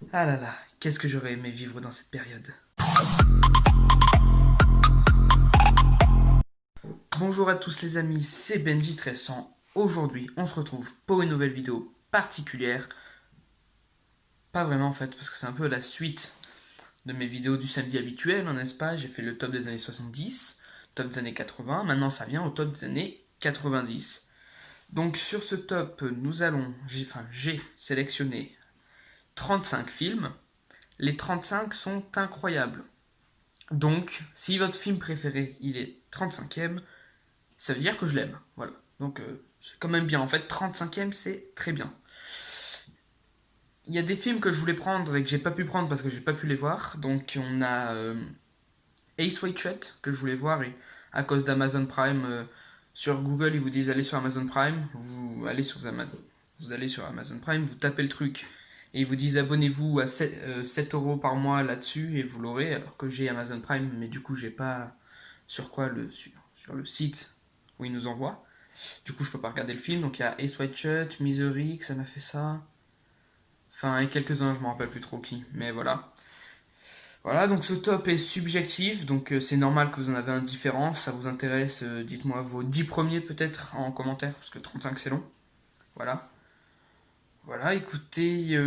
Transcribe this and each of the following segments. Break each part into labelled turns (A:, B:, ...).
A: Ah là là, qu'est-ce que j'aurais aimé vivre dans cette période. Bonjour à tous les amis, c'est Benji Tressan. Aujourd'hui, on se retrouve pour une nouvelle vidéo particulière. Pas vraiment en fait, parce que c'est un peu la suite de mes vidéos du samedi habituel, n'est-ce pas? J'ai fait le top des années 70, top des années 80, maintenant ça vient au top des années 90. Donc sur ce top, j'ai sélectionné 35 films. Les 35 sont incroyables. Donc, si votre film préféré, il est 35e, ça veut dire que je l'aime. Voilà. Donc, c'est quand même bien. En fait, 35e, c'est très bien. Il y a des films que je voulais prendre et que j'ai pas pu prendre parce que j'ai pas pu les voir. Donc, on a Ace White Shut que je voulais voir et à cause d'Amazon Prime, sur Google, ils vous disent allez sur Amazon Prime. Vous allez sur Amazon Prime, vous tapez le truc et ils vous disent abonnez-vous à 7 € par mois là-dessus et vous l'aurez. Alors que j'ai Amazon Prime, mais du coup, j'ai pas sur le site où ils nous envoient. Du coup, je peux pas regarder le film. Donc il y a Ace White Shut, Misery, que ça m'a fait ça. Enfin, et quelques-uns, je me rappelle plus trop qui. Mais voilà. Voilà, donc ce top est subjectif, donc c'est normal que vous en avez un différent. Ça vous intéresse, dites-moi vos 10 premiers peut-être en commentaire, parce que 35 c'est long. Voilà. Voilà, écoutez,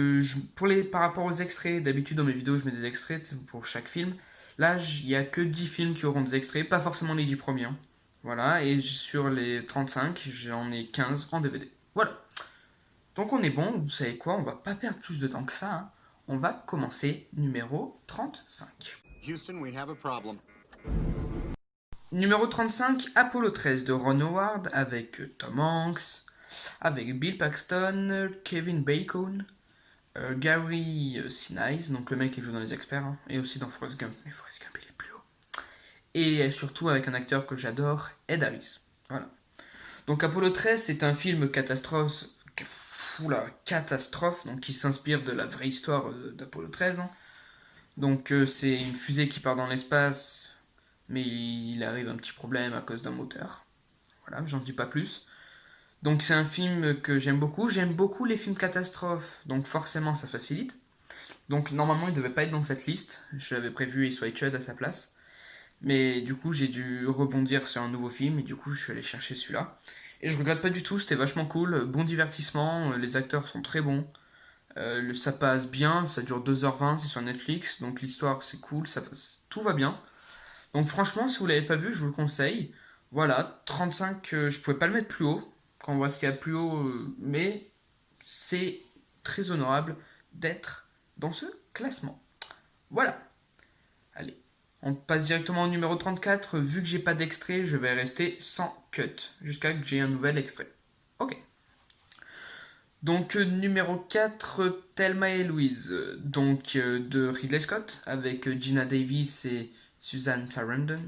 A: par rapport aux extraits, d'habitude dans mes vidéos je mets des extraits pour chaque film. Là, il n'y a que 10 films qui auront des extraits, pas forcément les 10 premiers, hein. Voilà, et sur les 35, j'en ai 15 en DVD. Voilà. Donc on est bon, vous savez quoi, on va pas perdre plus de temps que ça, hein. On va commencer numéro 35.
B: Houston, we have a problem.
A: Numéro 35, Apollo 13 de Ron Howard avec Tom Hanks, avec Bill Paxton, Kevin Bacon, Gary Sinise, donc le mec qui joue dans Les Experts, hein, et aussi dans Forrest Gump, mais Forrest Gump il est plus haut. Et surtout avec un acteur que j'adore, Ed Harris. Voilà. Donc Apollo 13, c'est un film catastrophe, donc qui s'inspire de la vraie histoire d'Apollo 13, hein. Donc c'est une fusée qui part dans l'espace, mais il arrive un petit problème à cause d'un moteur. Voilà, j'en dis pas plus. Donc c'est un film que j'aime beaucoup. J'aime beaucoup les films catastrophes, donc forcément ça facilite. Donc normalement il devait pas être dans cette liste. J'avais prévu Ace White Shut à sa place. Mais du coup j'ai dû rebondir sur un nouveau film et du coup je suis allé chercher celui-là. Et je regrette pas du tout, c'était vachement cool. Bon divertissement, les acteurs sont très bons. Ça passe bien, ça dure 2h20, c'est sur Netflix. Donc l'histoire c'est cool, ça passe, tout va bien. Donc franchement, si vous l'avez pas vu, je vous le conseille. Voilà, 35, je pouvais pas le mettre plus haut, quand on voit ce qu'il y a plus haut, mais c'est très honorable d'être dans ce classement. Voilà, allez. On passe directement au numéro 34. Vu que j'ai pas d'extrait, je vais rester sans cut jusqu'à que j'ai un nouvel extrait. Ok. Donc numéro 4, Thelma et Louise, de Ridley Scott, avec Gina Davis et Susan Sarandon.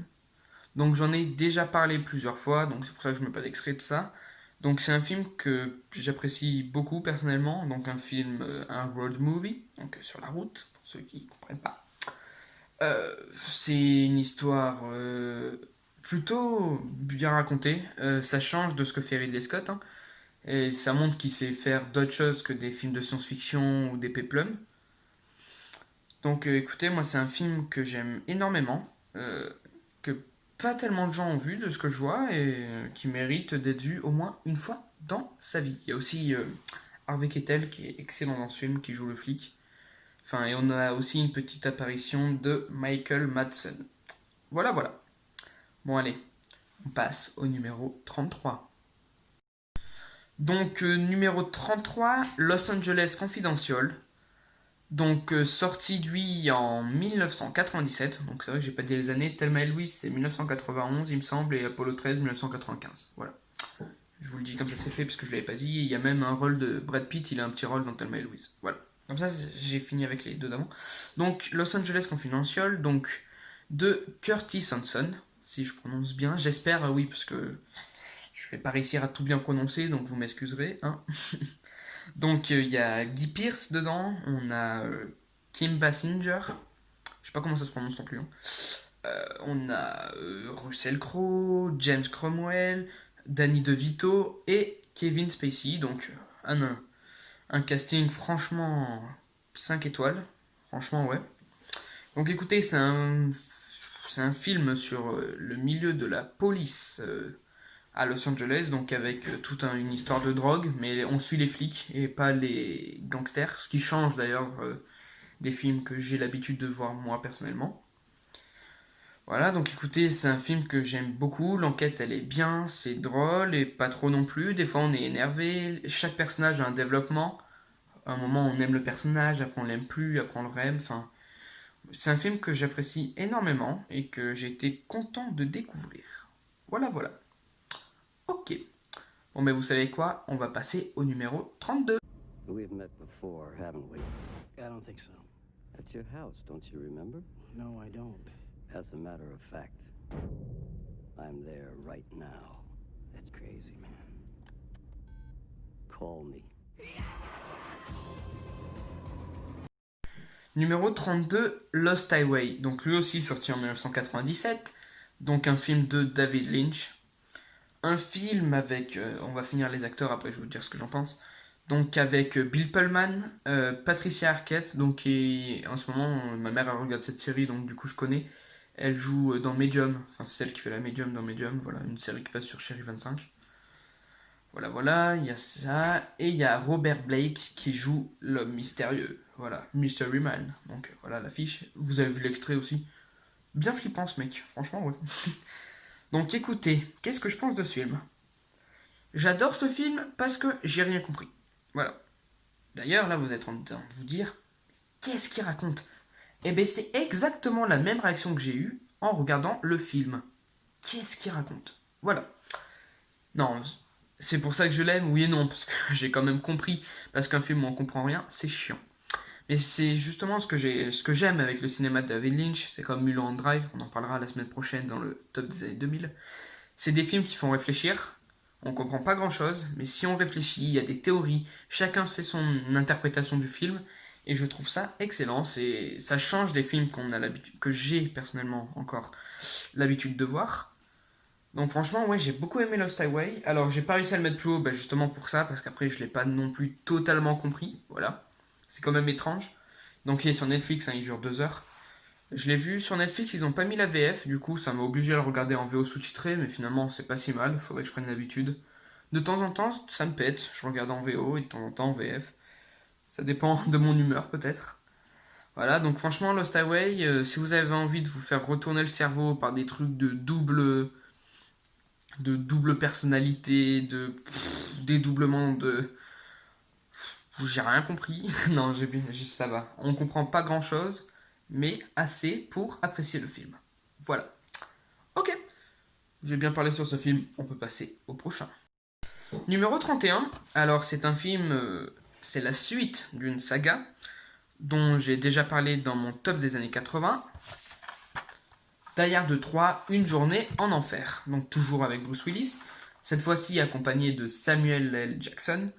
A: Donc j'en ai déjà parlé plusieurs fois, donc c'est pour ça que je mets pas d'extrait de ça. Donc c'est un film que j'apprécie beaucoup personnellement, donc un road movie, donc sur la route, pour ceux qui ne comprennent pas. C'est une histoire plutôt bien racontée. Ça change de ce que fait Ridley Scott, hein, et ça montre qu'il sait faire d'autres choses que des films de science-fiction ou des péplums. Donc écoutez, moi c'est un film que j'aime énormément, que pas tellement de gens ont vu de ce que je vois et qui mérite d'être vu au moins une fois dans sa vie. Il y a aussi Harvey Keitel qui est excellent dans ce film, qui joue le flic. Enfin, et on a aussi une petite apparition de Michael Madsen. Voilà, voilà. Bon, allez, on passe au numéro 33. Donc, numéro 33, Los Angeles Confidential. Donc, sorti lui en 1997. Donc, c'est vrai que j'ai pas dit les années. Thelma et Louise, c'est 1991, il me semble, et Apollo 13, 1995. Voilà. Je vous le dis comme ça c'est fait, parce que je l'avais pas dit. Il y a même un rôle de Brad Pitt, il a un petit rôle dans Thelma et Louise. Voilà. Comme ça, j'ai fini avec les deux d'avant. Donc, Los Angeles Confidential, donc, de Curtis Hanson, si je prononce bien. J'espère, oui, parce que je vais pas réussir à tout bien prononcer, donc vous m'excuserez, hein. Donc il y a Guy Pearce dedans, on a Kim Basinger, je sais pas comment ça se prononce non plus, hein. On a Russell Crowe, James Cromwell, Danny DeVito et Kevin Spacey, donc un casting franchement 5 étoiles. Franchement, ouais. Donc écoutez, c'est un film sur le milieu de la police à Los Angeles, donc avec toute une histoire de drogue, mais on suit les flics et pas les gangsters, ce qui change d'ailleurs des films que j'ai l'habitude de voir moi personnellement. Voilà, donc écoutez, c'est un film que j'aime beaucoup, l'enquête elle est bien, c'est drôle et pas trop non plus, des fois on est énervé, chaque personnage a un développement, à un moment on aime le personnage, après on l'aime plus, après on le aime, enfin c'est un film que j'apprécie énormément et que j'ai été content de découvrir. Voilà, voilà. Ok. Bon, mais vous savez quoi? On va passer au numéro 32.
B: We've met before, haven't we?
C: I don't think so.
B: At your house, don't you remember?
C: No, I don't.
B: As a matter of fact, I'm there right now.
C: That's crazy, man.
B: Call me.
A: Numéro 32, Lost Highway. Donc lui aussi sorti en 1997. Donc un film de David Lynch. Un film avec... on va finir les acteurs, après je vais vous dire ce que j'en pense. Donc avec Bill Pullman, Patricia Arquette, donc qui en ce moment, ma mère elle regarde cette série, donc du coup je connais. Elle joue dans Medium, enfin c'est celle qui fait la Medium dans Medium, voilà, une série qui passe sur Chérie 25. Voilà, voilà, il y a ça. Et il y a Robert Blake qui joue l'homme mystérieux, voilà, Mystery Man. Donc voilà l'affiche, vous avez vu l'extrait aussi. Bien flippant ce mec, franchement, ouais. Donc écoutez, qu'est-ce que je pense de ce film? J'adore ce film parce que j'ai rien compris. Voilà. D'ailleurs, là, vous êtes en train de vous dire, qu'est-ce qu'il raconte? Eh bien, c'est exactement la même réaction que j'ai eue en regardant le film. Qu'est-ce qu'il raconte? Voilà. Non, c'est pour ça que je l'aime, oui et non, parce que j'ai quand même compris. Parce qu'un film où on comprend rien, c'est chiant. Mais c'est justement ce que j'aime avec le cinéma de David Lynch, c'est comme Mulholland Drive, on en parlera la semaine prochaine dans le top des années 2000. C'est des films qui font réfléchir, on comprend pas grand chose, mais si on réfléchit, il y a des théories, chacun fait son interprétation du film, et je trouve ça excellent. Ça change des films qu'on a l'habitude, que j'ai personnellement encore l'habitude de voir. Donc franchement, ouais, j'ai beaucoup aimé Lost Highway. Alors j'ai pas réussi à le mettre plus haut, bah, justement pour ça, parce qu'après je l'ai pas non plus totalement compris, voilà. C'est quand même étrange. Donc il est sur Netflix, hein, il dure 2 heures. Je l'ai vu sur Netflix, ils ont pas mis la VF, du coup ça m'a obligé à le regarder en VO sous-titré, mais finalement c'est pas si mal, faudrait que je prenne l'habitude. De temps en temps, ça me pète, je regarde en VO et de temps en temps en VF. Ça dépend de mon humeur peut-être. Voilà, donc franchement Lost Highway, si vous avez envie de vous faire retourner le cerveau par des trucs de double personnalité, de dédoublement de... J'ai rien compris. Non, ça va. On comprend pas grand chose, mais assez pour apprécier le film. Voilà. Ok. J'ai bien parlé sur ce film, on peut passer au prochain. Numéro 31. Alors, c'est un film, c'est la suite d'une saga dont j'ai déjà parlé dans mon top des années 80. Die Hard 3, Une journée en enfer. Donc, toujours avec Bruce Willis. Cette fois-ci accompagné de Samuel L. Jackson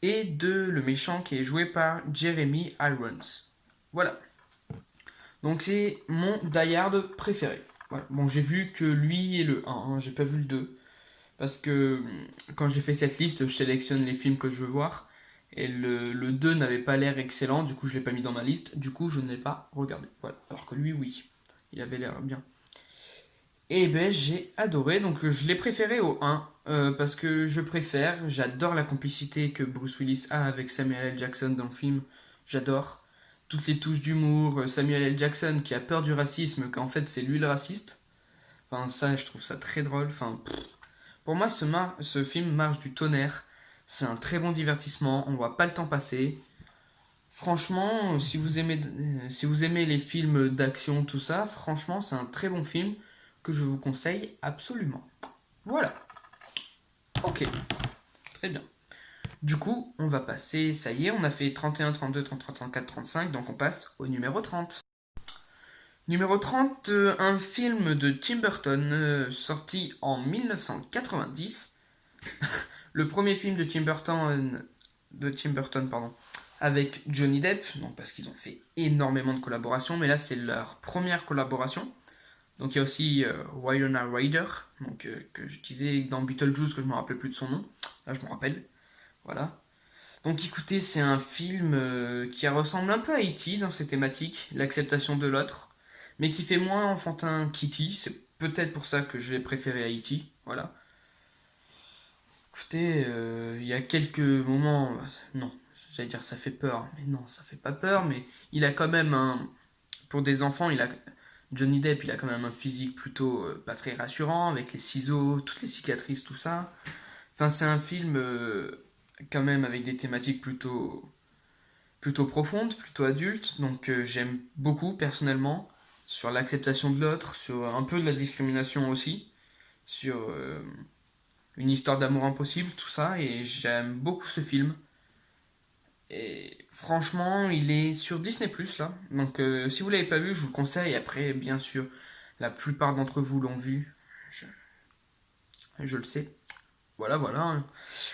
A: et de le méchant qui est joué par Jeremy Irons. Voilà. Donc c'est mon Die Hard préféré. Voilà. Bon, j'ai vu que lui est le 1, hein, j'ai pas vu le 2. Parce que quand j'ai fait cette liste, je sélectionne les films que je veux voir. Et le 2 n'avait pas l'air excellent, du coup je l'ai pas mis dans ma liste. Du coup je ne l'ai pas regardé. Voilà. Alors que lui, oui. Il avait l'air bien. Et ben j'ai adoré, donc je l'ai préféré au 1. Parce que j'adore la complicité que Bruce Willis a avec Samuel L. Jackson dans le film. J'adore. Toutes les touches d'humour, Samuel L. Jackson qui a peur du racisme, qu'en fait c'est lui le raciste. Enfin ça, je trouve ça très drôle. Enfin, pour moi, ce film marche du tonnerre. C'est un très bon divertissement, on voit pas le temps passer. Franchement, si vous aimez les films d'action, tout ça, franchement, c'est un très bon film que je vous conseille absolument. Voilà. Ok, très bien. Du coup, on va passer, ça y est, on a fait 31, 32, 33, 34, 35, donc on passe au numéro 30. Numéro 30, un film de Tim Burton, sorti en 1990. Le premier film de Tim Burton, pardon, avec Johnny Depp, donc parce qu'ils ont fait énormément de collaborations, mais là c'est leur première collaboration. Donc il y a aussi Winona Ryder, que je disais dans Beetlejuice, que je ne me rappelais plus de son nom. Là je me rappelle. Voilà. Donc écoutez, c'est un film qui ressemble un peu à E.T. dans ses thématiques, l'acceptation de l'autre, mais qui fait moins enfantin qu'E.T. C'est peut-être pour ça que je l'ai préféré à E.T. Voilà. Écoutez, il y a quelques moments, non, j'allais dire ça fait peur, mais non, ça fait pas peur, mais il a quand même un, pour des enfants, Johnny Depp, il a quand même un physique plutôt pas très rassurant, avec les ciseaux, toutes les cicatrices, tout ça. Enfin, c'est un film quand même avec des thématiques plutôt profondes, plutôt adultes, donc j'aime beaucoup personnellement, sur l'acceptation de l'autre, sur un peu de la discrimination aussi, sur une histoire d'amour impossible, tout ça, et j'aime beaucoup ce film. Et franchement, il est sur Disney Plus là. Donc si vous l'avez pas vu, je vous le conseille. Après, bien sûr, la plupart d'entre vous l'ont vu. Je, je le sais. Voilà, voilà.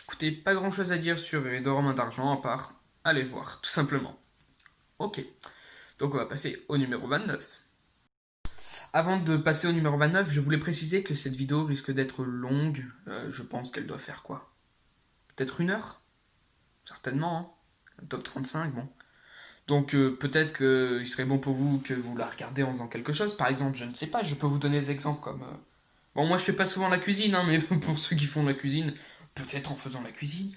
A: Écoutez, pas grand chose à dire sur Edouard Main d'Argent à part allez le voir, tout simplement. Ok. Donc on va passer au numéro 29. Avant de passer au numéro 29, je voulais préciser que cette vidéo risque d'être longue. Je pense qu'elle doit faire quoi? Peut-être 1 heure? Certainement, hein. Un top 35, bon. Donc peut-être qu'il serait bon pour vous que vous la regardez en faisant quelque chose. Par exemple, je ne sais pas, je peux vous donner des exemples comme... Bon, moi je fais pas souvent la cuisine, hein, mais pour ceux qui font la cuisine, peut-être en faisant la cuisine.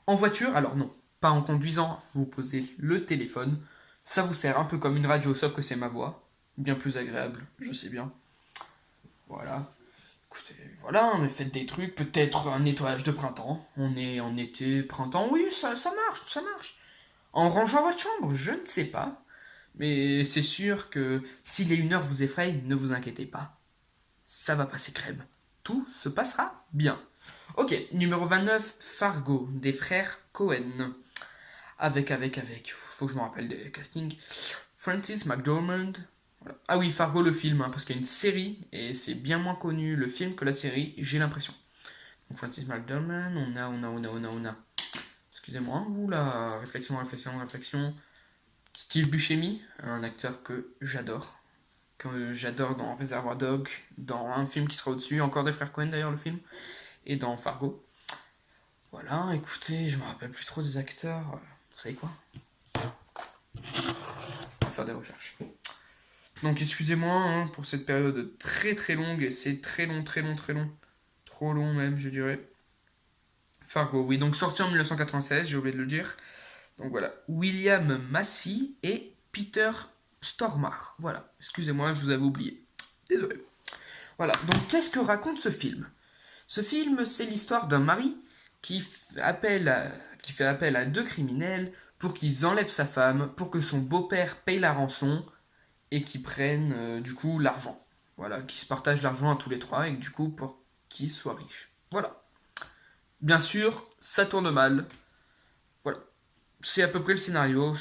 A: En voiture, alors non, pas en conduisant, vous posez le téléphone. Ça vous sert un peu comme une radio, sauf que c'est ma voix. Bien plus agréable, je sais bien. Voilà. Écoutez, voilà, mais faites des trucs, peut-être un nettoyage de printemps. On est en été, printemps, oui, ça marche, ça marche. En rangeant votre chambre, je ne sais pas. Mais c'est sûr que si les 1 heure vous effrayent, ne vous inquiétez pas. Ça va passer crème. Tout se passera bien. Ok, numéro 29, Fargo, des frères Cohen. Faut que je me rappelle des castings. Francis McDormand. Voilà. Ah oui, Fargo le film, hein, parce qu'il y a une série, et c'est bien moins connu le film que la série, j'ai l'impression. Donc Francis McDormand, on a. Excusez-moi, oula, réflexion. Steve Buscemi, un acteur que j'adore dans Reservoir Dogs, dans un film qui sera au-dessus, encore des frères Coen d'ailleurs le film, et dans Fargo. Voilà, écoutez, je me rappelle plus trop des acteurs. Vous savez quoi? On va faire des recherches. Donc excusez-moi hein, pour cette période très très longue, c'est très long, trop long même je dirais. Fargo, oui, donc sorti en 1996, j'ai oublié de le dire. Donc voilà, William Massey et Peter Stormare. Voilà, excusez-moi, je vous avais oublié. Désolé. Voilà, donc qu'est-ce que raconte ce film? Ce film, c'est l'histoire d'un mari qui fait appel à 2 criminels pour qu'ils enlèvent sa femme, pour que son beau-père paye la rançon et qu'ils prennent du coup l'argent. Voilà, qu'ils se partagent l'argent à tous les 3 et du coup pour qu'ils soient riches. Voilà. Bien sûr, ça tourne mal. Voilà. C'est à peu près le scénario.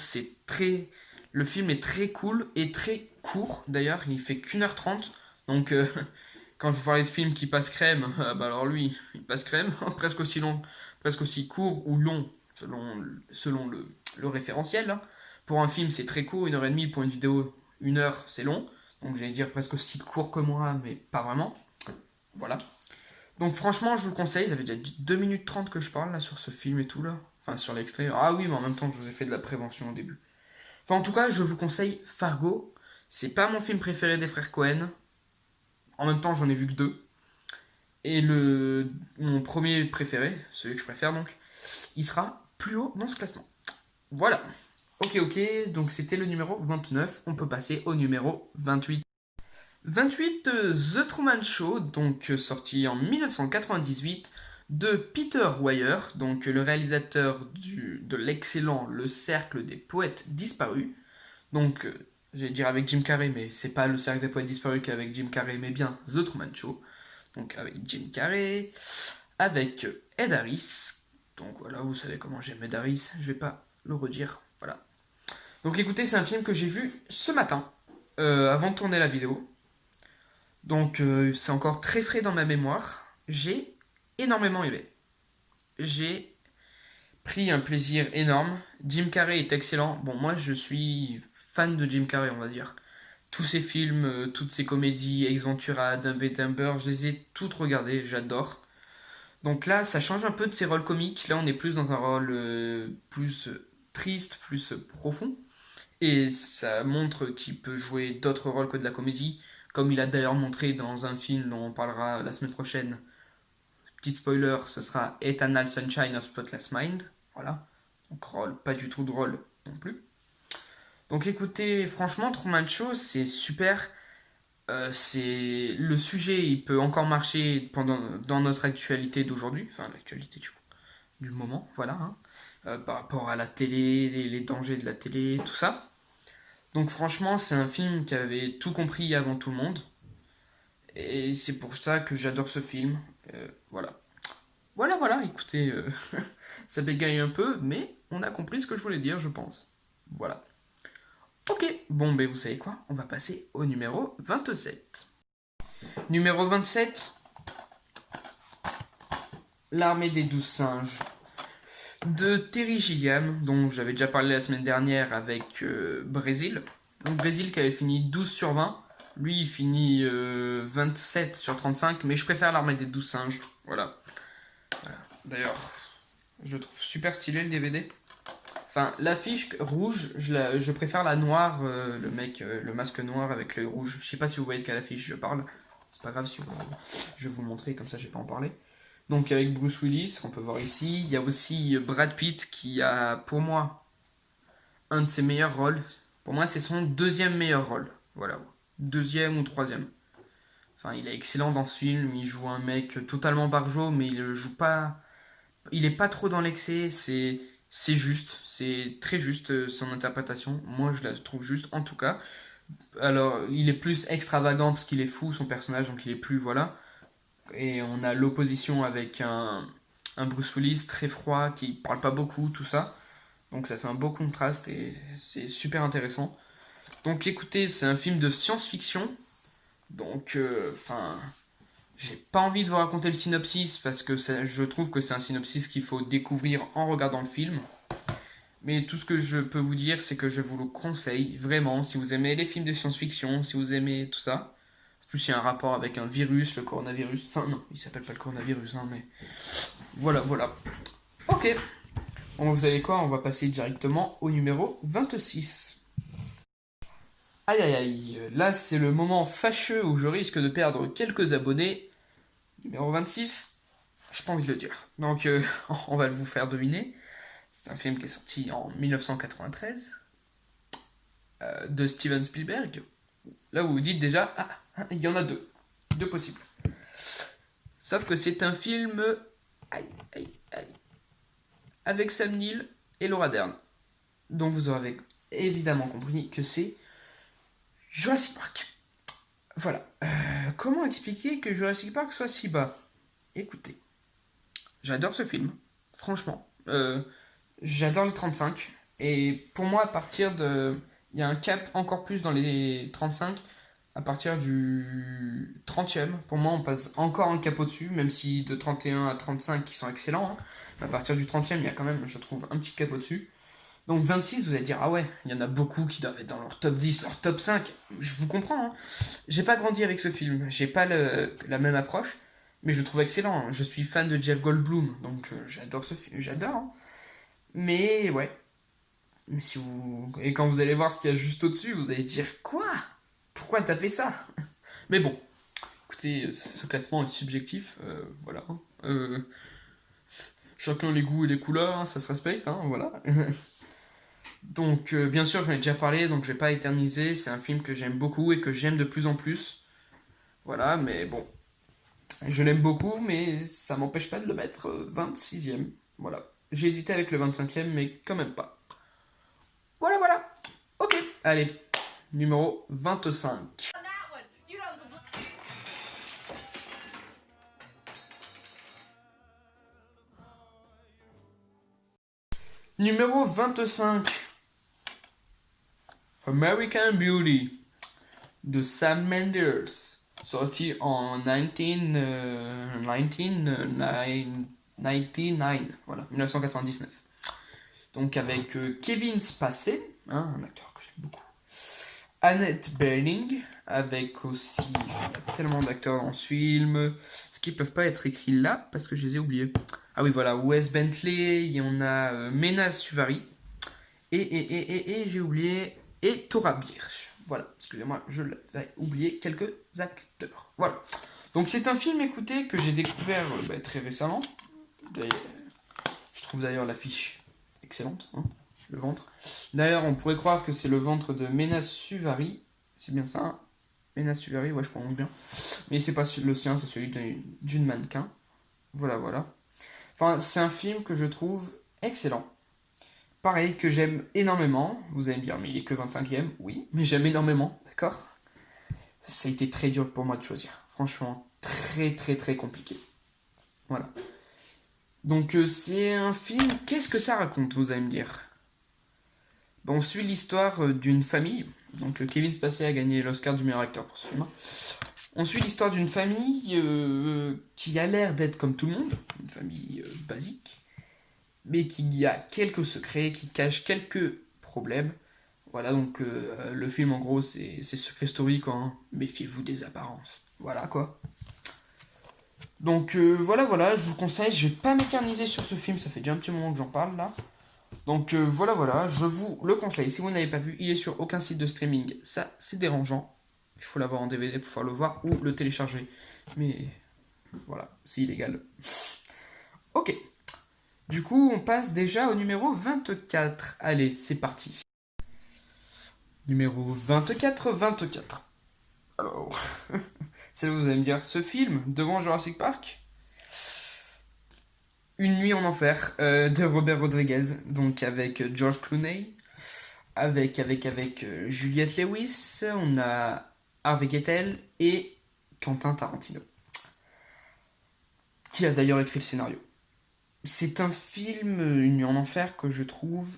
A: Le film est très cool et très court d'ailleurs. Il fait qu'1h30. Donc, quand je vous parlais de film qui passe crème, bah alors lui, il passe crème. presque aussi long, presque aussi court ou long, selon le référentiel. Hein. Pour un film, c'est très court, 1h30. Pour une vidéo, 1 heure, c'est long. Donc, j'allais dire presque aussi court que moi, mais pas vraiment. Voilà. Donc franchement, je vous le conseille, ça fait déjà 2 minutes 30 que je parle là sur ce film et tout là. Enfin sur l'extrait. Ah oui, mais en même temps, je vous ai fait de la prévention au début. Enfin en tout cas, je vous conseille Fargo. C'est pas mon film préféré des frères Cohen. En même temps, j'en ai vu que 2. Et mon premier préféré, celui que je préfère donc, il sera plus haut dans ce classement. Voilà. Ok, donc c'était le numéro 29. On peut passer au numéro 28. 28, The Truman Show, donc sorti en 1998, de Peter Weir, donc le réalisateur de l'excellent Le Cercle des Poètes Disparus. Donc, j'allais dire avec Jim Carrey, mais c'est pas Le Cercle des Poètes Disparus qu'avec Jim Carrey, mais bien The Truman Show. Donc avec Jim Carrey, avec Ed Harris. Donc voilà, vous savez comment j'aime Ed Harris, je vais pas le redire. Voilà. Donc écoutez, c'est un film que j'ai vu ce matin, avant de tourner la vidéo. Donc c'est encore très frais dans ma mémoire. J'ai énormément aimé. J'ai pris un plaisir énorme. Jim Carrey est excellent. Bon, moi je suis fan de Jim Carrey, on va dire. Tous ses films, toutes ses comédies, Ace Ventura, Dumb and Dumber, je les ai toutes regardées, j'adore. Donc là, ça change un peu de ses rôles comiques. Là, on est plus dans un rôle plus triste, plus profond. Et ça montre qu'il peut jouer d'autres rôles que de la comédie, comme il a d'ailleurs montré dans un film dont on parlera la semaine prochaine. Petit spoiler, ce sera Eternal Sunshine of Spotless Mind. Voilà. Donc rôle, pas du tout drôle non plus. Donc écoutez, franchement, Truman Show, c'est super. C'est le sujet, il peut encore marcher dans notre actualité d'aujourd'hui, enfin l'actualité du moment, voilà, hein. Par rapport à la télé, les dangers de la télé, tout ça. Donc franchement, c'est un film qui avait tout compris avant tout le monde. Et c'est pour ça que j'adore ce film. Voilà. Voilà, écoutez, ça bégaye un peu, mais on a compris ce que je voulais dire, je pense. Voilà. Ok, bon, ben vous savez quoi? On va passer au numéro 27. Numéro 27, L'armée des 12 singes. De Terry Gilliam, dont j'avais déjà parlé la semaine dernière avec Brésil. Donc Brésil qui avait fini 12 sur 20. Lui, il finit 27 sur 35, mais je préfère l'armée des 12 singes. Voilà. D'ailleurs, je trouve super stylé le DVD. Enfin, l'affiche rouge, je préfère la noire, le masque noir avec l'œil rouge. Je sais pas si vous voyez de quelle affiche je parle. C'est pas grave si je vais vous le montrer, comme ça je vais pas en parler. Donc avec Bruce Willis, qu'on peut voir ici. Il y a aussi Brad Pitt qui a, pour moi, un de ses meilleurs rôles. Pour moi, c'est son deuxième meilleur rôle. Voilà. Deuxième ou troisième. Enfin, il est excellent dans ce film. Il joue un mec totalement barjot, mais il le joue pas. Il est pas trop dans l'excès. C'est juste. C'est très juste son interprétation. Moi, je la trouve juste, en tout cas. Alors, il est plus extravagant parce qu'il est fou, son personnage, donc il est plus, voilà. Et on a l'opposition avec un Bruce Willis très froid, qui parle pas beaucoup, tout ça. Donc ça fait un beau contraste et c'est super intéressant. Donc écoutez, c'est un film de science-fiction. Donc, j'ai pas envie de vous raconter le synopsis parce que je trouve que c'est un synopsis qu'il faut découvrir en regardant le film. Mais tout ce que je peux vous dire, c'est que je vous le conseille vraiment. Si vous aimez les films de science-fiction, si vous aimez tout ça. En plus, il y a un rapport avec un virus, le coronavirus. Enfin, non, il s'appelle pas le coronavirus, hein, mais. Voilà. Ok. Bon, vous savez quoi? On va passer directement au numéro 26. Aïe. Là, c'est le moment fâcheux où je risque de perdre quelques abonnés. Numéro 26. J'ai pas envie de le dire. Donc, on va vous faire deviner. C'est un film qui est sorti en 1993 de Steven Spielberg. Là, vous vous dites déjà, il y en a deux possibles. Sauf que c'est un film avec Sam Neill et Laura Dern. Donc vous aurez évidemment compris que c'est Jurassic Park. Voilà. Comment expliquer que Jurassic Park soit si bas? Écoutez, j'adore ce film, franchement. J'adore les 35. Et pour moi, à partir de... Il y a un cap encore plus dans les 35. À partir du 30e, pour moi, on passe encore un cap au-dessus, même si de 31 à 35, qui sont excellents. Hein. Mais à partir du 30e, il y a quand même, je trouve, un petit cap au-dessus. Donc 26, vous allez dire, ah ouais, il y en a beaucoup qui doivent être dans leur top 10, leur top 5. Je vous comprends, hein. J'ai pas grandi avec ce film, j'ai pas la même approche, mais je le trouve excellent. Hein. Je suis fan de Jeff Goldblum, donc j'adore ce film, j'adore. Hein. Mais ouais. Mais si vous. Et quand vous allez voir ce qu'il y a juste au-dessus, vous allez dire, quoi? Pourquoi t'as fait ça? Mais bon, écoutez, ce classement est subjectif, voilà. Chacun les goûts et les couleurs, hein, ça se respecte, hein, voilà. Donc, bien sûr, j'en ai déjà parlé, donc je vais pas éterniser. C'est un film que j'aime beaucoup et que j'aime de plus en plus. Voilà, mais bon. Je l'aime beaucoup, mais ça m'empêche pas de le mettre 26e. Voilà. J'ai hésité avec le 25e, mais quand même pas. Voilà. Ok, allez. Numéro 25. Numéro 25. American Beauty de Sam Mendes, sorti en 1999, voilà, 1999. Donc avec Kevin Spacey, hein, un acteur que j'aime beaucoup, Annette Bening, avec aussi enfin, il y a tellement d'acteurs dans ce film, ce qui peuvent pas être écrits là parce que je les ai oubliés. Ah oui, voilà, Wes Bentley, il y en a Mena Suvari, et j'ai oublié, et Tora Birch. Voilà, excusez-moi, je l'avais oublié quelques acteurs. Voilà. Donc c'est un film, écoutez, que j'ai découvert très récemment. D'ailleurs, je trouve d'ailleurs l'affiche excellente, hein, le ventre. D'ailleurs, on pourrait croire que c'est le ventre de Mena Suvari. C'est bien ça, hein. Mena Suvari, ouais, je prononce bien. Mais c'est pas le sien, c'est celui d'une mannequin. Voilà, voilà. Enfin, c'est un film que je trouve excellent. Pareil, que j'aime énormément. Vous allez me dire, mais il est que 25e. Oui, mais j'aime énormément, d'accord? Ça a été très dur pour moi de choisir. Franchement, très très très compliqué. Voilà. Donc c'est un film, qu'est-ce que ça raconte, vous allez me dire? Bon, on suit l'histoire d'une famille. Donc Kevin Spacey a gagné l'Oscar du meilleur acteur pour ce film. On suit l'histoire d'une famille qui a l'air d'être comme tout le monde, une famille basique, mais qui a quelques secrets, qui cache quelques problèmes. Voilà, donc le film en gros c'est Secret Story quoi, hein. Méfiez-vous des apparences. Voilà quoi. Donc voilà, je vous conseille, je vais pas m'éterniser sur ce film, ça fait déjà un petit moment que j'en parle là. Donc voilà, je vous le conseille. Si vous n'avez pas vu, il est sur aucun site de streaming, ça c'est dérangeant. Il faut l'avoir en DVD pour pouvoir le voir ou le télécharger. Mais voilà, c'est illégal. Ok. Du coup, on passe déjà au numéro 24. Allez, c'est parti. Numéro 24. Alors, c'est là où vous allez me dire, ce film, devant Jurassic Park, Une nuit en enfer, de Robert Rodriguez, donc avec George Clooney, avec Juliette Lewis, on a Harvey Keitel et Quentin Tarantino, qui a d'ailleurs écrit le scénario. C'est un film, Une nuit en enfer, que je trouve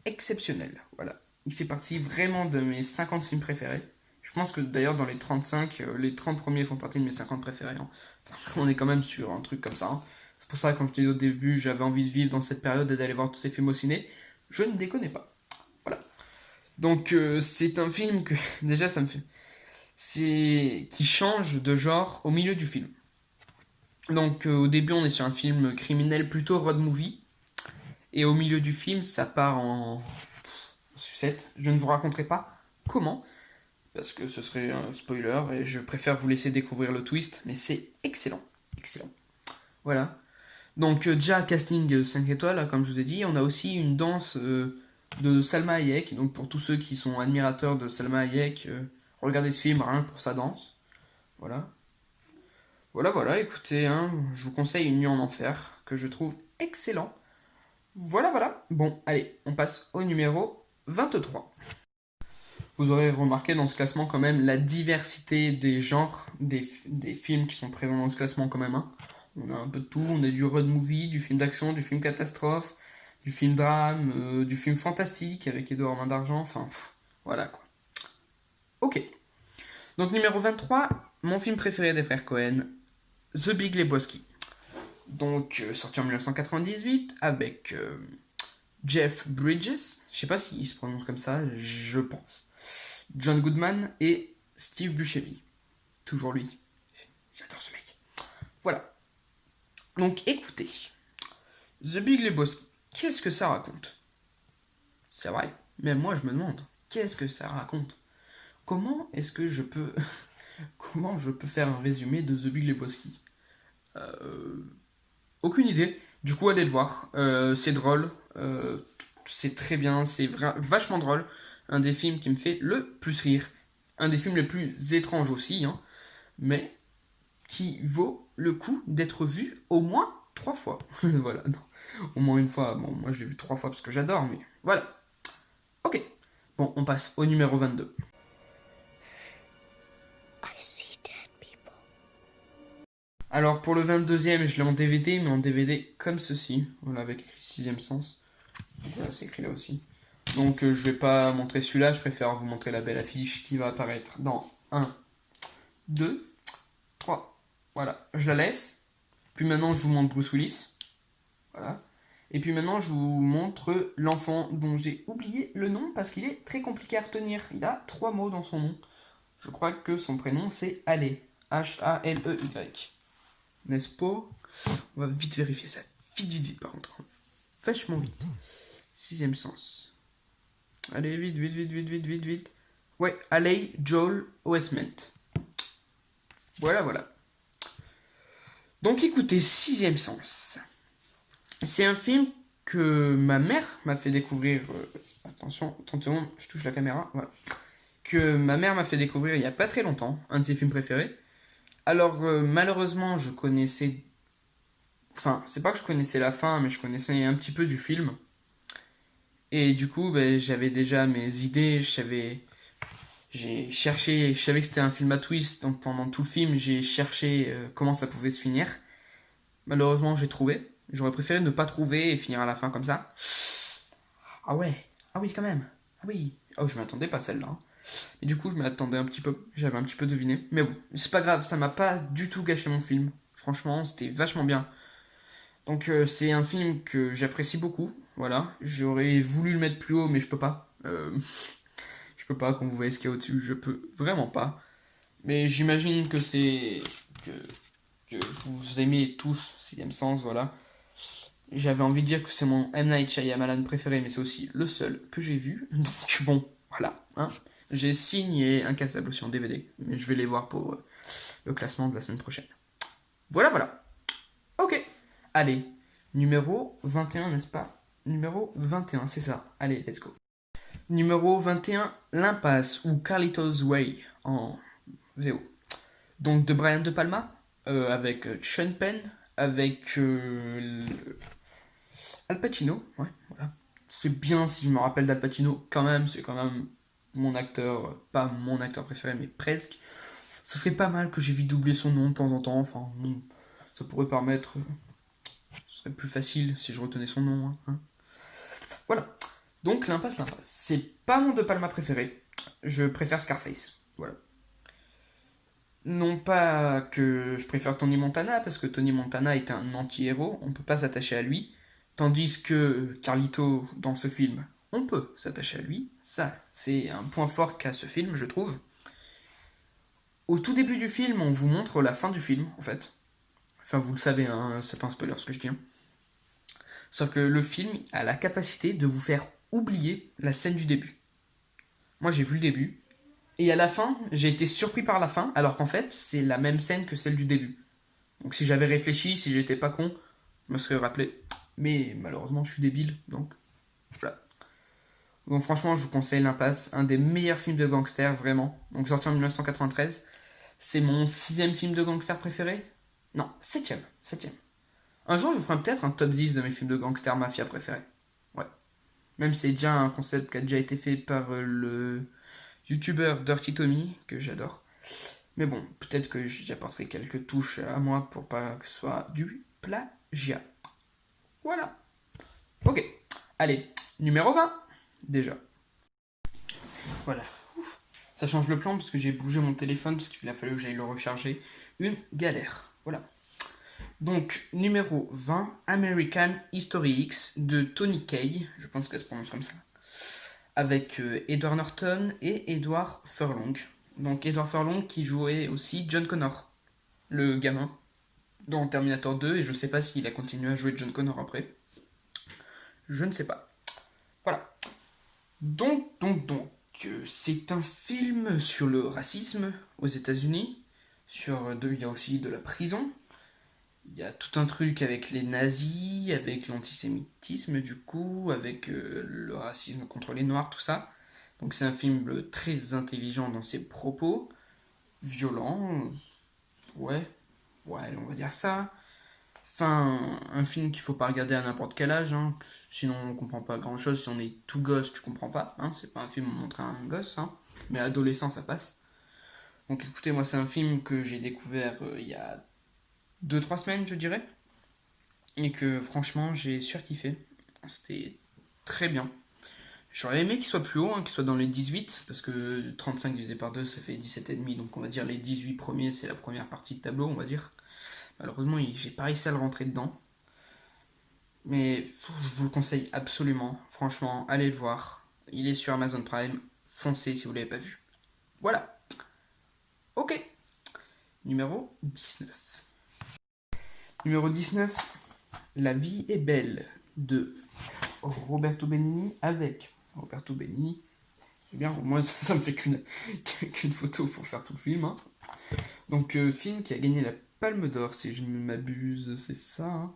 A: exceptionnel. Voilà. Il fait partie vraiment de mes 50 films préférés. Je pense que d'ailleurs dans les 35, les 30 premiers font partie de mes 50 préférés, hein. Enfin, on est quand même sur un truc comme ça, hein. C'est pour ça que quand je t'ai dit au début, j'avais envie de vivre dans cette période et d'aller voir tous ces films au ciné. Je ne déconne pas. Voilà. Donc c'est un film que déjà ça me fait... C'est qui change de genre au milieu du film. Donc au début on est sur un film criminel plutôt road movie. Et au milieu du film ça part en sucette. Je ne vous raconterai pas comment. Parce que ce serait un spoiler et je préfère vous laisser découvrir le twist. Mais c'est excellent. Excellent. Voilà. Donc déjà casting 5 étoiles, hein, comme je vous ai dit. On a aussi une danse de Salma Hayek. Donc pour tous ceux qui sont admirateurs de Salma Hayek, regardez ce film rien que pour sa danse. Voilà. Voilà, écoutez, hein, je vous conseille Une nuit en enfer, que je trouve excellent. Voilà. Bon, allez, on passe au numéro 23. Vous aurez remarqué dans ce classement quand même la diversité des genres, des films qui sont présents dans ce classement quand même, hein. On a un peu de tout, on a du road movie, du film d'action, du film catastrophe, du film drame, du film fantastique avec Edouard Main d'Argent, enfin voilà quoi. Ok. Donc numéro 23, mon film préféré des frères Cohen, The Big Lebowski. Donc sorti en 1998 avec Jeff Bridges, je sais pas s'il se prononce comme ça, je pense. John Goodman et Steve Buscemi. Toujours lui. J'adore ce mec. Voilà. Donc écoutez, The Big Lebowski, qu'est-ce que ça raconte? C'est vrai, même moi je me demande, qu'est-ce que ça raconte? Comment est-ce que je peux... Comment je peux faire un résumé de The Big Lebowski? Aucune idée. Du coup, allez le voir. C'est drôle. C'est très bien. C'est vachement drôle. Un des films qui me fait le plus rire. Un des films les plus étranges aussi, hein, mais qui vaut le coup d'être vu au moins 3 fois. Voilà, non. Au moins une fois. Bon, moi je l'ai vu 3 fois parce que j'adore, mais voilà. Ok. Bon, on passe au numéro 22. Alors pour le 22e, je l'ai en DVD, mais en DVD comme ceci. Voilà, avec écrit 6ème sens. Voilà, c'est écrit là aussi. Donc je vais pas montrer celui-là, je préfère vous montrer la belle affiche qui va apparaître dans 1, 2, 3. Voilà, je la laisse. Puis maintenant je vous montre Bruce Willis. Voilà. Et puis maintenant, je vous montre l'enfant dont j'ai oublié le nom parce qu'il est très compliqué à retenir. Il a 3 mots dans son nom. Je crois que son prénom c'est Haley. Haley. N'est-ce pas? On va vite vérifier ça. Vite par contre. Vachement vite. Sixième sens. Allez, vite. Ouais, Haley Joel Osment. Voilà. Donc écoutez, sixième sens. C'est un film que ma mère m'a fait découvrir. Attention, 30 secondes, je touche la caméra. Voilà. Que ma mère m'a fait découvrir il y a pas très longtemps. Un de ses films préférés. Alors, malheureusement, je connaissais. Enfin, c'est pas que je connaissais la fin, mais je connaissais un petit peu du film. Et du coup, ben, j'avais déjà mes idées. J'ai cherché. Je savais que c'était un film à twist. Donc pendant tout le film, j'ai cherché comment ça pouvait se finir. Malheureusement, j'ai trouvé. J'aurais préféré ne pas trouver et finir à la fin comme ça. Ah ouais. Ah oui, quand même. Ah oui. Oh, je m'attendais pas à celle-là, hein. Et du coup, je m'attendais un petit peu. J'avais un petit peu deviné. Mais bon, c'est pas grave. Ça m'a pas du tout gâché mon film. Franchement, c'était vachement bien. Donc, c'est un film que j'apprécie beaucoup. Voilà. J'aurais voulu le mettre plus haut, mais je peux pas. Je peux pas. Quand vous voyez ce qu'il y a au-dessus, je peux vraiment pas. Mais j'imagine que c'est. Que vous aimez tous Sixième Sens, voilà. J'avais envie de dire que c'est mon M. Night Shyamalan préféré, mais c'est aussi le seul que j'ai vu. Donc bon, voilà. Hein. J'ai signé Incassable aussi en DVD, mais je vais les voir pour le classement de la semaine prochaine. Voilà. Ok. Allez, numéro 21, n'est-ce pas? Numéro 21, c'est ça. Allez, let's go. Numéro 21, L'Impasse, ou Carlito's Way en VO. Donc de Brian De Palma, avec Sean Penn, avec Al Pacino, ouais, voilà. C'est bien si je me rappelle d'Al Pacino, quand même, c'est quand même mon acteur, pas mon acteur préféré, mais presque. Ce serait pas mal que j'évite d'oublier son nom de temps en temps, enfin, ça pourrait permettre. Ce serait plus facile si je retenais son nom, hein. Voilà. Donc, L'Impasse. C'est pas mon De Palma préféré, je préfère Scarface, voilà. Non pas que je préfère Tony Montana, parce que Tony Montana est un anti-héros, on peut pas s'attacher à lui. Tandis que Carlito, dans ce film, on peut s'attacher à lui. Ça, c'est un point fort qu'a ce film, je trouve. Au tout début du film, on vous montre la fin du film, en fait. Enfin, vous le savez, hein, c'est pas un spoiler ce que je dis. Hein. Sauf que le film a la capacité de vous faire oublier la scène du début. Moi, j'ai vu le début, et à la fin, j'ai été surpris par la fin, alors qu'en fait, c'est la même scène que celle du début. Donc si j'avais réfléchi, si j'étais pas con, je me serais rappelé. Mais malheureusement, je suis débile, donc voilà. Donc franchement, je vous conseille L'Impasse, un des meilleurs films de gangsters, vraiment. Donc sorti en 1993. C'est mon sixième film de gangster préféré. Non, septième. Un jour, je vous ferai peut-être un top 10 de mes films de gangster mafia préférés. Ouais. Même si c'est déjà un concept qui a déjà été fait par le youtubeur Dirty Tommy, que j'adore. Mais bon, peut-être que j'apporterai quelques touches à moi pour pas que ce soit du plagiat. Voilà. Ok. Allez, numéro 20. Déjà. Voilà. Ça change le plan parce que j'ai bougé mon téléphone parce qu'il a fallu que j'aille le recharger. Une galère. Voilà. Donc, numéro 20, American History X de Tony Kaye. Je pense qu'elle se prononce comme ça. Avec Edward Norton et Edward Furlong. Donc Edward Furlong qui jouait aussi John Connor, le gamin, dans Terminator 2, et je sais pas s'il a continué à jouer John Connor après. Je ne sais pas. Voilà. Donc, c'est un film sur le racisme aux États-Unis. Il y a aussi de la prison. Il y a tout un truc avec les nazis, avec l'antisémitisme du coup, avec le racisme contre les noirs, tout ça. Donc c'est un film très intelligent dans ses propos, violent, ouais, on va dire ça. Enfin, un film qu'il faut pas regarder à n'importe quel âge, hein, sinon on comprend pas grand chose. Si on est tout gosse, tu comprends pas, hein, c'est pas un film où on montre un gosse, hein, mais adolescent ça passe. Donc écoutez, moi c'est un film que j'ai découvert il y a 2-3 semaines, je dirais, et que franchement j'ai surkiffé. C'était très bien. J'aurais aimé qu'il soit plus haut, hein, qu'il soit dans les 18, parce que 35 divisé par 2, ça fait 17,5, donc on va dire les 18 premiers, c'est la première partie de tableau, on va dire. Malheureusement, j'ai pas réussi à le rentrer dedans. Mais je vous le conseille absolument. Franchement, allez le voir. Il est sur Amazon Prime. Foncez si vous l'avez pas vu. Voilà. Ok. Numéro 19. Numéro 19. La vie est belle de Roberto Benigni avec Roberto Benigni. C'est bien, moi ça me fait qu'une photo pour faire tout le film. Hein. Donc, film qui a gagné la Palme d'Or, si je ne m'abuse, c'est ça. Hein.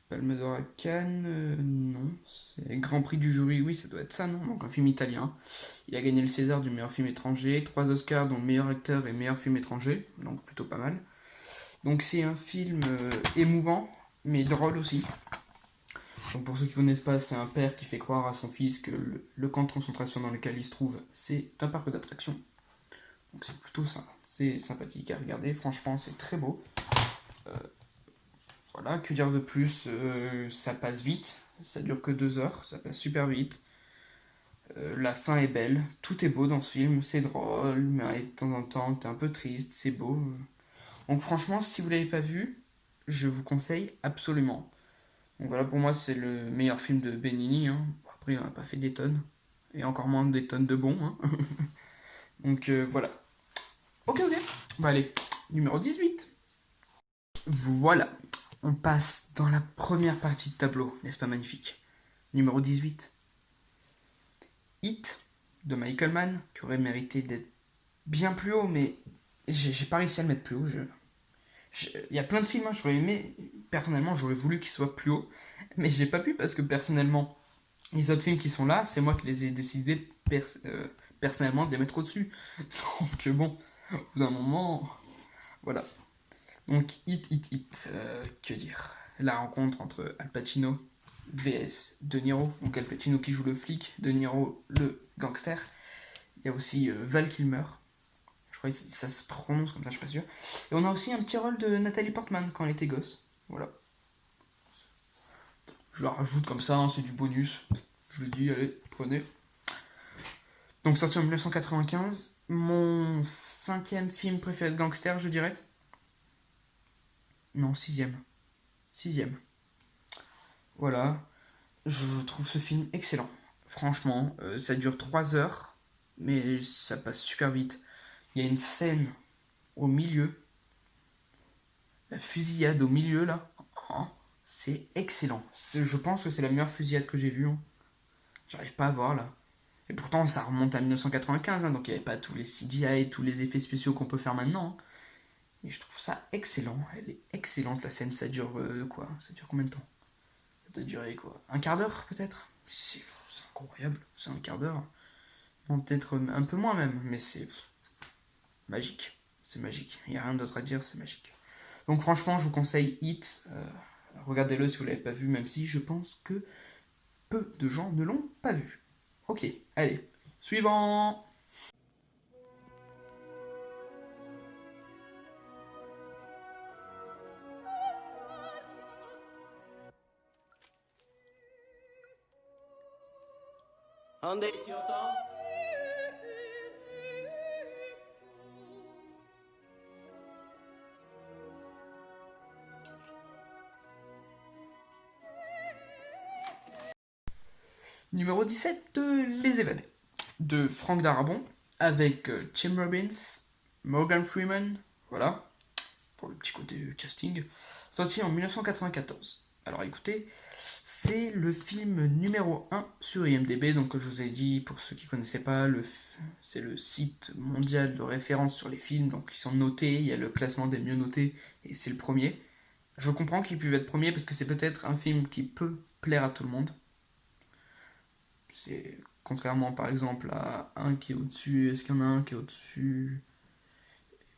A: Palme d'Or à Cannes, non. C'est Grand Prix du jury, oui, ça doit être ça, non. Donc, un film italien. Il a gagné le César du meilleur film étranger, 3 Oscars, dont meilleur acteur et meilleur film étranger, donc plutôt pas mal. Donc, c'est un film émouvant, mais drôle aussi. Donc pour ceux qui ne connaissent pas, c'est un père qui fait croire à son fils que le camp de concentration dans lequel il se trouve, c'est un parc d'attractions. Donc c'est plutôt ça. C'est sympathique à regarder, franchement c'est très beau. Voilà, que dire de plus, ça passe vite, ça dure que 2 heures, ça passe super vite. La fin est belle, tout est beau dans ce film, c'est drôle, mais de temps en temps t'es un peu triste, c'est beau. Donc franchement, si vous l'avez pas vu, je vous conseille absolument. Donc voilà, pour moi, c'est le meilleur film de Benigni. Hein. Après, on n'a pas fait des tonnes. Et encore moins des tonnes de bons. Hein. Donc voilà. Ok, ok. Bah allez, numéro 18. Voilà. On passe dans la première partie de tableau. N'est-ce pas magnifique? Numéro 18. Hit de Michael Mann, qui aurait mérité d'être bien plus haut, mais j'ai pas réussi à le mettre plus haut. Il y a plein de films, hein, j'aurais aimé, personnellement, j'aurais voulu qu'ils soient plus hauts, mais j'ai pas pu parce que personnellement, les autres films qui sont là, c'est moi qui les ai décidé personnellement de les mettre au-dessus. Donc bon, au bout d'un moment, voilà. Donc que dire? La rencontre entre Al Pacino vs De Niro, donc Al Pacino qui joue le flic, De Niro le gangster. Il y a aussi Val Kilmer, je crois que ça se prononce comme ça, je suis pas sûr. Et on a aussi un petit rôle de Nathalie Portman quand elle était gosse. Voilà. Je la rajoute comme ça, hein, c'est du bonus. Je le dis, allez, prenez. Donc sorti en 1995, mon 5e film préféré de gangster, je dirais. Non, 6e. 6e. Voilà. Je trouve ce film excellent. Franchement, ça dure 3 heures, mais ça passe super vite. Il y a une scène au milieu, la fusillade au milieu là. Oh, c'est excellent. Je pense que c'est la meilleure fusillade que j'ai vue. Hein. J'arrive pas à voir là. Et pourtant, ça remonte à 1995, hein, donc il n'y avait pas tous les CGI, tous les effets spéciaux qu'on peut faire maintenant. Hein. Et je trouve ça excellent. Elle est excellente la scène. Ça dure quoi? Ça dure combien de temps? Ça doit durer quoi? Un quart d'heure peut-être? C'est incroyable. C'est un quart d'heure. Non, peut-être un peu moins même, mais c'est magique. C'est magique. Il n'y a rien d'autre à dire, c'est magique. Donc franchement, je vous conseille Hit. Regardez-le si vous ne l'avez pas vu, même si je pense que peu de gens ne l'ont pas vu. Ok, allez. Suivant.
C: Andy, tu entends?
A: Numéro 17, Les Évadés. De Frank Darabont, avec Tim Robbins, Morgan Freeman, voilà, pour le petit côté casting, sorti en 1994. Alors écoutez, c'est le film numéro 1 sur IMDb, donc je vous ai dit, pour ceux qui ne connaissaient pas, c'est le site mondial de référence sur les films, donc ils sont notés, il y a le classement des mieux notés, et c'est le premier. Je comprends qu'il puisse être premier parce que c'est peut-être un film qui peut plaire à tout le monde. C'est contrairement par exemple à un qui est au-dessus, est-ce qu'il y en a un qui est au-dessus?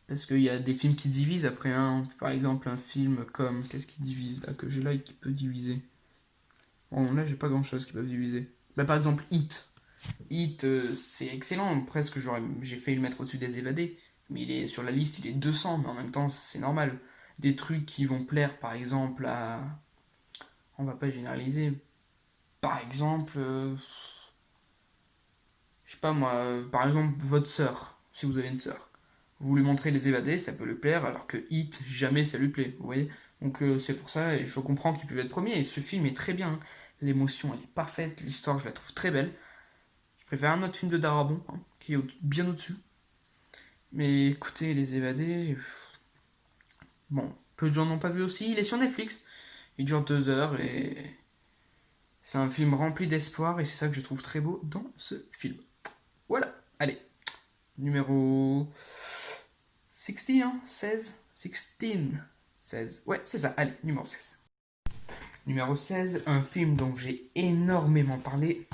A: Parce qu'il y a des films qui divisent après un, par exemple un film comme, qu'est-ce qui divise là, que j'ai là et qui peut diviser? Bon là j'ai pas grand chose qui peut diviser. Bah par exemple Hit. Hit c'est excellent, presque j'ai failli le mettre au-dessus des Évadés, mais il est sur la liste, il est 200, mais en même temps c'est normal. Des trucs qui vont plaire par exemple à... On va pas généraliser. Par exemple... je sais pas moi, par exemple, votre sœur, si vous avez une sœur, vous lui montrez Les Évadés, ça peut lui plaire, alors que Hit, jamais ça lui plaît, vous voyez? Donc c'est pour ça, et je comprends qu'il peut être premier, et ce film est très bien. Hein. L'émotion, elle est parfaite, l'histoire, je la trouve très belle. Je préfère un autre film de Darabon, hein, qui est bien au-dessus. Mais écoutez, Les Évadés, bon, peu de gens n'ont pas vu aussi. Il est sur Netflix. Il dure 2 heures et c'est un film rempli d'espoir et c'est ça que je trouve très beau dans ce film. Voilà, allez. Numéro 16, hein 16 16. Ouais, c'est ça, allez, numéro 16. Numéro 16, un film dont j'ai énormément parlé.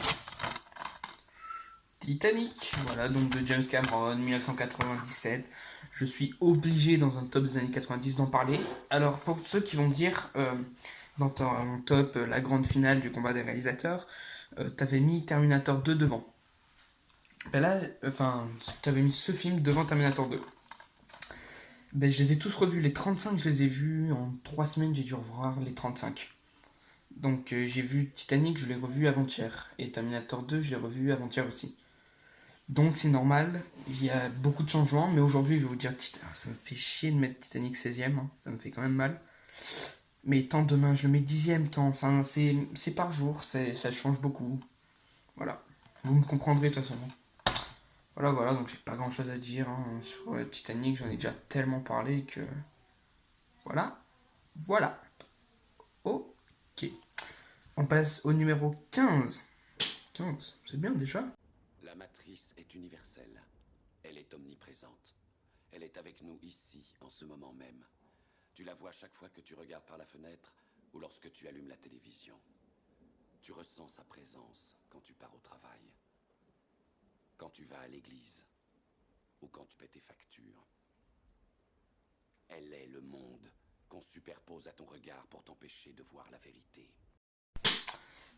A: Titanic, voilà, donc de James Cameron, 1997. Je suis obligé dans un top des années 90 d'en parler. Alors pour ceux qui vont dire, dans ton top, la grande finale du combat des réalisateurs, t'avais mis Terminator 2 devant. Ben là, t'avais mis ce film devant Terminator 2. Ben je les ai tous revus, les 35 je les ai vus en 3 semaines, j'ai dû revoir les 35. Donc j'ai vu Titanic, je l'ai revu avant-hier. Et Terminator 2, je l'ai revu avant-hier aussi. Donc c'est normal, il y a beaucoup de changements, mais aujourd'hui je vais vous dire, ça me fait chier de mettre Titanic 16ème, hein, ça me fait quand même mal. Mais tant demain je le mets 10ème temps, enfin c'est par jour, ça change beaucoup. Voilà, vous me comprendrez de toute façon. Voilà, donc j'ai pas grand chose à dire hein, sur Titanic, j'en ai déjà tellement parlé que... Voilà. Ok. On passe au numéro 15. 15, c'est bien déjà.
D: La matrice est universelle. Elle est omniprésente. Elle est avec nous ici, en ce moment même. Tu la vois chaque fois que tu regardes par la fenêtre ou lorsque tu allumes la télévision. Tu ressens sa présence quand tu pars au travail, quand tu vas à l'église ou quand tu paies tes factures. Elle est le monde qu'on superpose à ton regard pour t'empêcher de voir la vérité.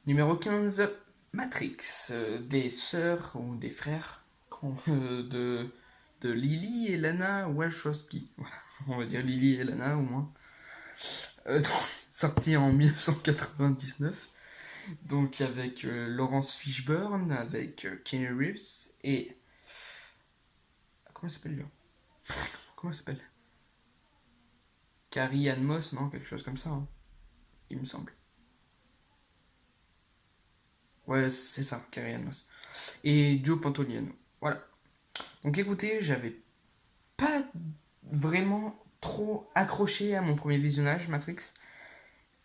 A: Numéro 15, Matrix, des sœurs ou des frères de Lily et Lana Wachowski. Voilà, on va dire Lily et Lana au moins. Sorti en 1999. Donc avec Laurence Fishburne, avec Keanu Reeves et... Comment elle s'appelle lui? Comment elle s'appelle? Carrie Ann Moss, non? Quelque chose comme ça, hein, il me semble. Ouais, c'est ça, Carrie Ann Moss. Et Joe Pantoliano. Voilà. Donc écoutez, j'avais pas vraiment trop accroché à mon premier visionnage, Matrix.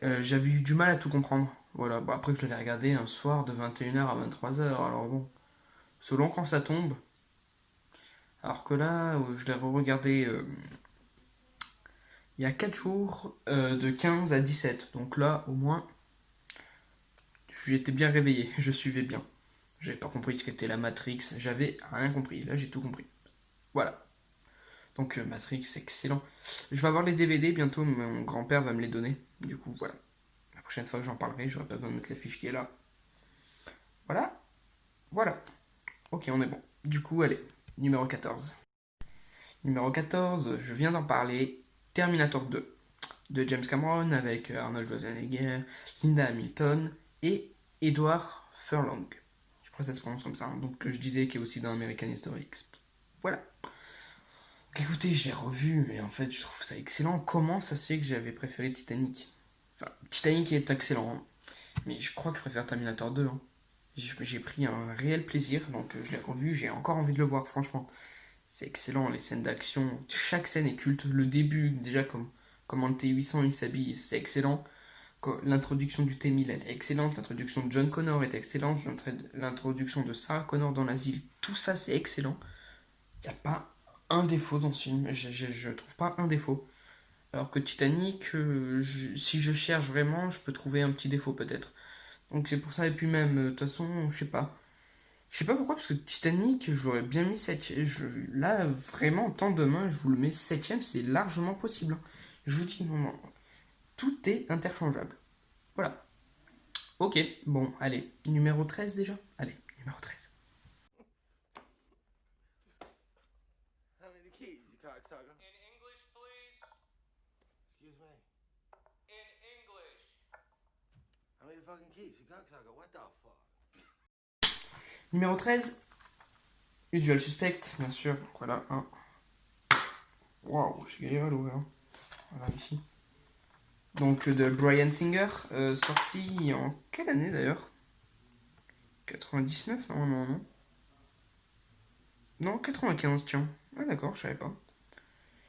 A: J'avais eu du mal à tout comprendre. Voilà, bon, après je l'avais regardé un soir de 21h à 23h, alors bon, selon quand ça tombe. Alors que là, je l'ai re-regardé il y a 4 jours, de 15 à 17. Donc là, au moins, j'étais bien réveillé, je suivais bien. J'avais pas compris ce qu'était la Matrix, j'avais rien compris. Là, j'ai tout compris. Voilà. Donc Matrix, excellent. Je vais avoir les DVD bientôt, mon grand-père va me les donner. Du coup, voilà. La prochaine fois que j'en parlerai, j'aurai pas besoin de mettre la fiche qui est là. Voilà. Ok, on est bon. Du coup, allez, numéro 14. Numéro 14, je viens d'en parler, Terminator 2, de James Cameron, avec Arnold Schwarzenegger, Linda Hamilton et Edward Furlong. Je crois que ça se prononce comme ça, hein. Donc je disais qu'il est aussi dans American History X. Voilà. Donc, écoutez, je l'ai revu, et en fait, je trouve ça excellent. Comment ça se fait que j'avais préféré Titanic? Enfin, Titanic est excellent, hein, mais je crois que je préfère Terminator 2. Hein. J'ai pris un réel plaisir, donc je l'ai revu, j'ai encore envie de le voir, franchement. C'est excellent, les scènes d'action, chaque scène est culte. Le début, déjà, comment le T-800 il s'habille, c'est excellent. L'introduction du T-1000 elle est excellente, l'introduction de John Connor est excellente, l'introduction de Sarah Connor dans l'asile, tout ça c'est excellent. Il n'y a pas un défaut dans ce film, je trouve pas un défaut. Alors que Titanic, si je cherche vraiment, je peux trouver un petit défaut peut-être. Donc c'est pour ça, et puis même, de toute façon, je sais pas. Je sais pas pourquoi, parce que Titanic, je l'aurais bien mis 7ème. Là, vraiment, tant demain, je vous le mets 7ème, c'est largement possible. Hein. Je vous dis, non, tout est interchangeable. Voilà. Ok, bon, allez, numéro 13 déjà. Allez, numéro 13.
E: How many keys, you cocksucker?
C: In English, please.
E: Excuse me.
C: In English.
E: How many fucking keys, you cocksucker? What the fuck?
A: Numéro 13. Usual Suspect, bien sûr. Donc voilà, 1. Waouh, j'ai galéré à l'ouvrir. Voilà, ici. Donc de Bryan Singer, sorti en quelle année d'ailleurs? 99? Non, non, non. Non, 95, tiens. Ah d'accord, je savais pas.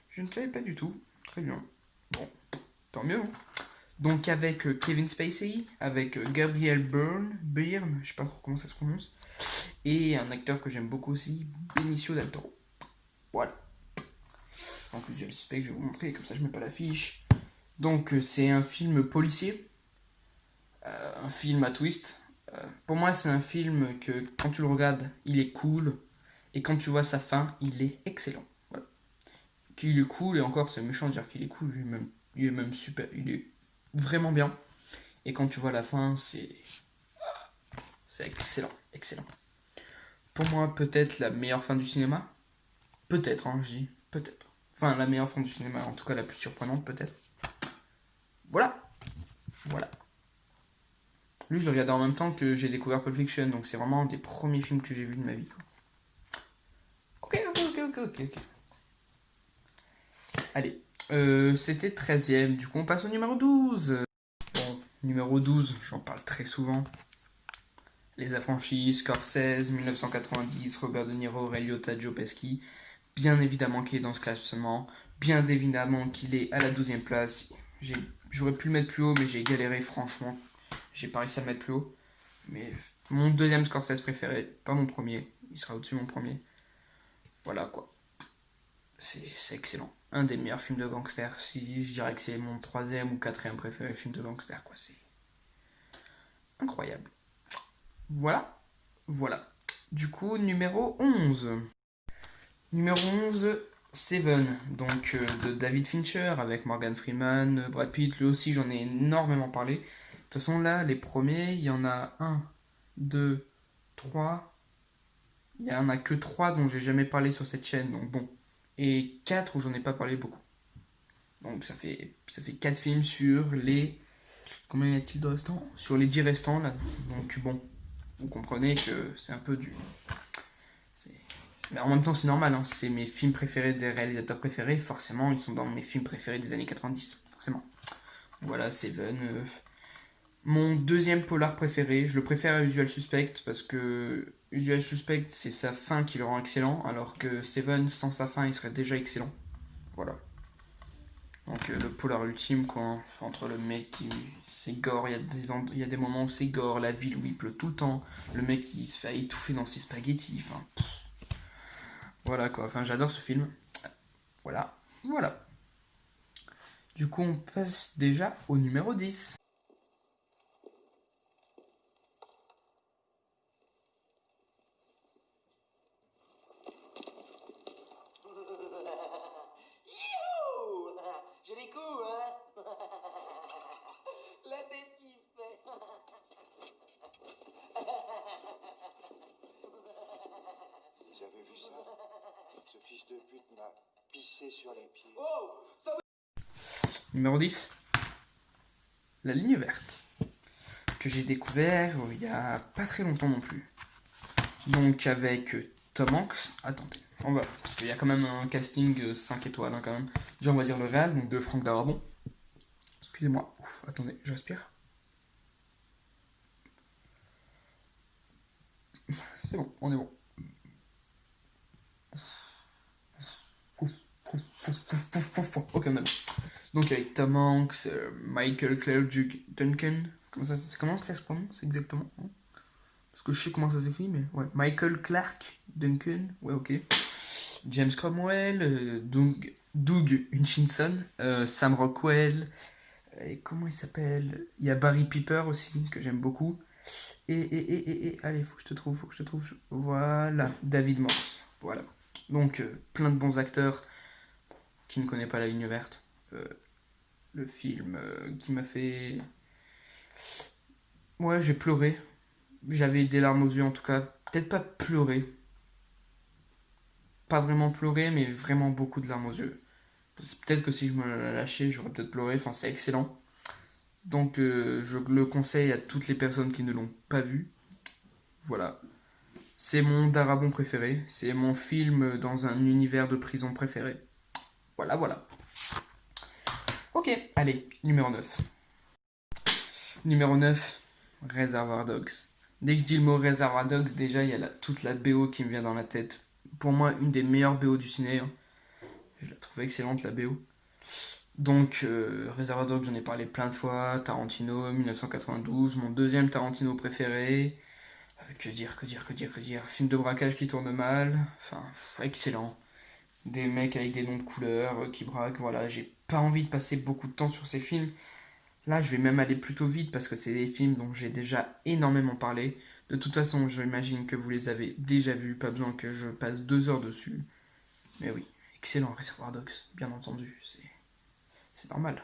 A: Je ne savais pas du tout. Très bien. Bon, tant mieux. Hein. Donc avec Kevin Spacey, avec Gabriel Byrne, je sais pas trop comment ça se prononce, et un acteur que j'aime beaucoup aussi, Benicio del Toro. Voilà. Donc Visual Suspect, je vais vous montrer, comme ça je mets pas l'affiche. Donc c'est un film policier, un film à twist. Pour moi c'est un film que quand tu le regardes, il est cool, et quand tu vois sa fin, il est excellent. Voilà. Qu'il est cool, et encore c'est méchant de dire qu'il est cool, il est même super, il est vraiment bien. Et quand tu vois la fin, c'est excellent, excellent. Pour moi, peut-être la meilleure fin du cinéma. Peut-être, hein, je dis, peut-être. Enfin, la meilleure fin du cinéma, en tout cas la plus surprenante, peut-être. Voilà, voilà. Lui, je le regardais en même temps que j'ai découvert Pulp Fiction, donc c'est vraiment un des premiers films que j'ai vus de ma vie. Quoi. Ok. Allez, c'était 13ème, du coup on passe au numéro 12. Bon, numéro 12, j'en parle très souvent. Les Affranchis, Scorsese, 1990, Robert De Niro, Ray Liotta, Joe Pesci. Bien évidemment qu'il est dans ce classement. Bien évidemment qu'il est à la 12e place. J'aurais pu le mettre plus haut, mais j'ai galéré franchement. J'ai pas réussi à le mettre plus haut. Mais mon deuxième Scorsese préféré, pas mon premier. Il sera au-dessus de mon premier. Voilà quoi. C'est excellent. Un des meilleurs films de gangsters. Si je dirais que c'est mon troisième ou quatrième préféré film de gangster, quoi. C'est incroyable. Voilà. Du coup, numéro 11. Numéro 11, Seven. Donc de David Fincher avec Morgan Freeman, Brad Pitt. Lui aussi, j'en ai énormément parlé. De toute façon, là, les premiers, il y en a 1, 2, 3. Il n'y en a que 3 dont j'ai jamais parlé sur cette chaîne. Donc bon. Et 4 où j'en ai pas parlé beaucoup. Donc ça fait 4 films sur les... Combien y a-t-il de restants? Sur les 10 restants, là. Donc bon, vous comprenez que c'est un peu du... Mais en même temps, c'est normal, hein. C'est mes films préférés des réalisateurs préférés. Forcément, ils sont dans mes films préférés des années 90. Forcément. Voilà, Seven. Mon deuxième polar préféré, je le préfère à Usual Suspect parce que Usual Suspect, c'est sa fin qui le rend excellent, alors que Seven, sans sa fin, il serait déjà excellent. Voilà. Donc le polar ultime, quoi, entre le mec qui c'est gore, il y a des moments où c'est gore, la ville où il pleut tout le temps, le mec qui se fait étouffer dans ses spaghettis, enfin... Voilà quoi, enfin j'adore ce film. Voilà. Du coup on passe déjà au numéro 10.
F: Youhou! J'ai des coups, hein? La tête qui fait.
E: Vous avez vu ça? Ce fils de pute m'a pissé sur les pieds.
F: Oh! Ça
A: Numéro 10. La ligne verte. Que j'ai découvert il y a pas très longtemps non plus. Donc avec Tom Hanks. Attendez, on va. Parce qu'il y a quand même un casting 5 étoiles hein, quand même. Déjà on va dire le réal, donc de Franck Darabont. Excusez-moi. Ouf, attendez, je respire. C'est bon, on est bon. Ok, on est bon. Donc avec Tom Hanks, Michael Clarke Duncan. Comment ça se prononce exactement? Parce que je sais comment ça s'écrit, mais ouais. Michael Clarke Duncan. Ouais, ok. James Cromwell, Doug Hutchinson, Sam Rockwell. Et comment il s'appelle? Il y a Barry Pepper aussi, que j'aime beaucoup. Et allez, faut que je te trouve. Voilà, David Morse. Voilà. Donc, plein de bons acteurs. Qui ne connaît pas la ligne verte. Le film qui m'a fait... Ouais, j'ai pleuré. J'avais des larmes aux yeux en tout cas. Peut-être pas pleurer. Pas vraiment pleurer, mais vraiment beaucoup de larmes aux yeux. Peut-être que si je me la lâchais, j'aurais peut-être pleuré. Enfin, c'est excellent. Donc, je le conseille à toutes les personnes qui ne l'ont pas vu. Voilà. C'est mon Darabont préféré. C'est mon film dans un univers de prison préféré. Voilà. Ok, allez, numéro 9. Numéro 9, Reservoir Dogs. Dès que je dis le mot Reservoir Dogs, déjà il y a toute la BO qui me vient dans la tête. Pour moi, une des meilleures BO du ciné. Hein. Je la trouve excellente la BO. Donc, Reservoir Dogs, j'en ai parlé plein de fois. Tarantino, 1992, mon deuxième Tarantino préféré. Que dire. Film de braquage qui tourne mal. Enfin, excellent. Des mecs avec des noms de couleurs qui braquent. Voilà, j'ai pas envie de passer beaucoup de temps sur ces films. Là, je vais même aller plutôt vite parce que c'est des films dont j'ai déjà énormément parlé. De toute façon, j'imagine que vous les avez déjà vus. Pas besoin que je passe 2 heures dessus. Mais oui, excellent Reservoir Dogs, bien entendu. C'est normal.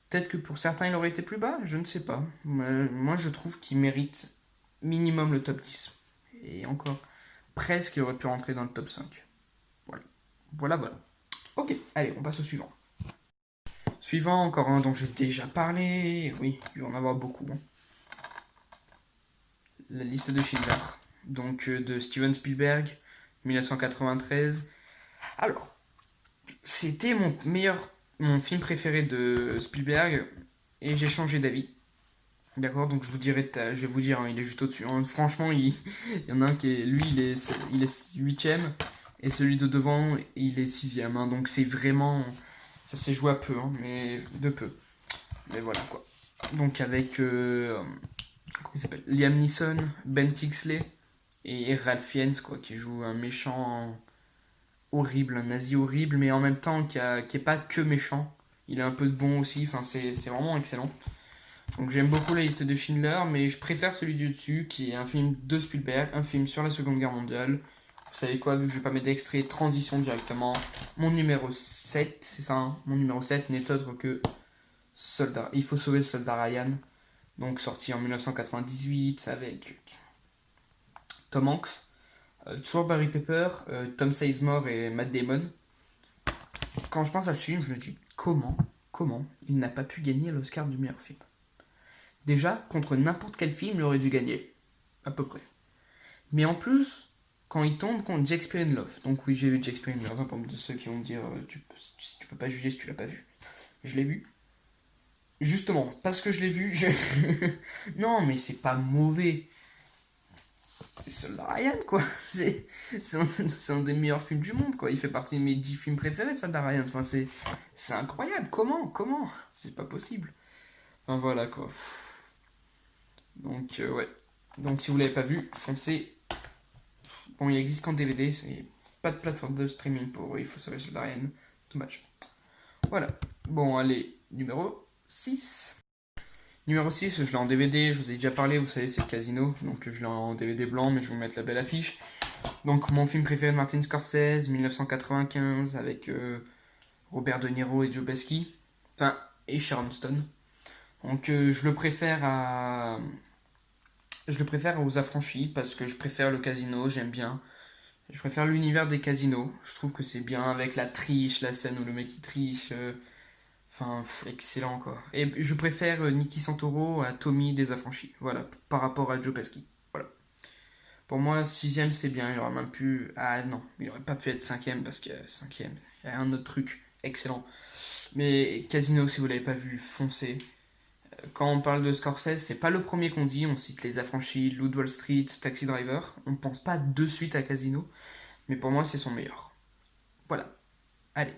A: Peut-être que pour certains, il aurait été plus bas, je ne sais pas. Moi, je trouve qu'il mérite minimum le top 10. Et encore, presque, il aurait pu rentrer dans le top 5. Voilà. Ok, allez, on passe au suivant. Suivant, encore un dont j'ai déjà parlé. Oui, il va en avoir beaucoup. Hein. La liste de Schindler. Donc, de Steven Spielberg, 1993. Alors, c'était mon film préféré de Spielberg et j'ai changé d'avis. D'accord, donc je vais vous dire, hein, il est juste au-dessus. Hein. Franchement, il y en a un qui est, lui, il est 8ème et celui de devant, il est 6ème. Hein. Donc c'est vraiment, ça s'est joué à peu, hein, mais de peu. Mais voilà quoi. Donc avec, comment il s'appelle, Liam Neeson, Ben Kingsley et Ralph Fiennes quoi, qui joue un méchant horrible, un nazi horrible, mais en même temps qui est pas que méchant. Il a un peu de bon aussi, enfin c'est vraiment excellent. Donc j'aime beaucoup la liste de Schindler, mais je préfère celui du dessus, qui est un film de Spielberg, un film sur la Seconde Guerre mondiale. Vous savez quoi, vu que je vais pas mettre d'extrait, transition directement. Mon numéro 7, c'est ça, hein, mon numéro 7 n'est autre que Soldat. Il faut sauver le soldat Ryan. Donc sorti en 1998 avec Tom Hanks, toujours Barry Pepper, Tom Sizemore et Matt Damon. Quand je pense à ce film, je me dis comment il n'a pas pu gagner l'Oscar du meilleur film. Déjà, contre n'importe quel film, il aurait dû gagner. À peu près. Mais en plus, quand il tombe contre Shakespeare in Love. Donc oui, j'ai vu Shakespeare in Love, pour ceux qui vont me dire tu peux pas juger si tu l'as pas vu. Je l'ai vu. Justement, parce que je l'ai vu, non, mais c'est pas mauvais. C'est Soldat Ryan, quoi. C'est un des meilleurs films du monde, quoi. Il fait partie de mes 10 films préférés, Soldat Ryan. Enfin, c'est incroyable. Comment c'est pas possible. Enfin, voilà, quoi. Donc, ouais. Donc, si vous l'avez pas vu, foncez. Bon, il existe qu'en DVD, c'est pas de plateforme de streaming pour Il faut sauver Soldat Ryan. Dommage. Voilà. Bon, allez, numéro 6. Numéro 6, je l'ai en DVD, je vous ai déjà parlé, vous savez, c'est Casino. Donc, je l'ai en DVD blanc, mais je vais vous mettre la belle affiche. Donc, mon film préféré de Martin Scorsese, 1995, avec Robert De Niro et Joe Pesci. Enfin, et Sharon Stone. Donc, je le préfère aux Affranchis parce que je préfère le casino, j'aime bien. Je préfère l'univers des casinos. Je trouve que c'est bien avec la triche, la scène où le mec il triche. Enfin, excellent quoi. Et je préfère Nicky Santoro à Tommy des Affranchis. Voilà, par rapport à Joe Pesci. Voilà. Pour moi, 6ème c'est bien. Il aurait même pu. Ah non, il aurait pas pu être 5ème parce que 5ème, il y a un autre truc excellent. Mais Casino, si vous l'avez pas vu, foncez. Quand on parle de Scorsese, c'est pas le premier qu'on dit. On cite Les Affranchis, Loup de Wall Street, Taxi Driver. On pense pas de suite à Casino. Mais pour moi, c'est son meilleur. Voilà. Allez,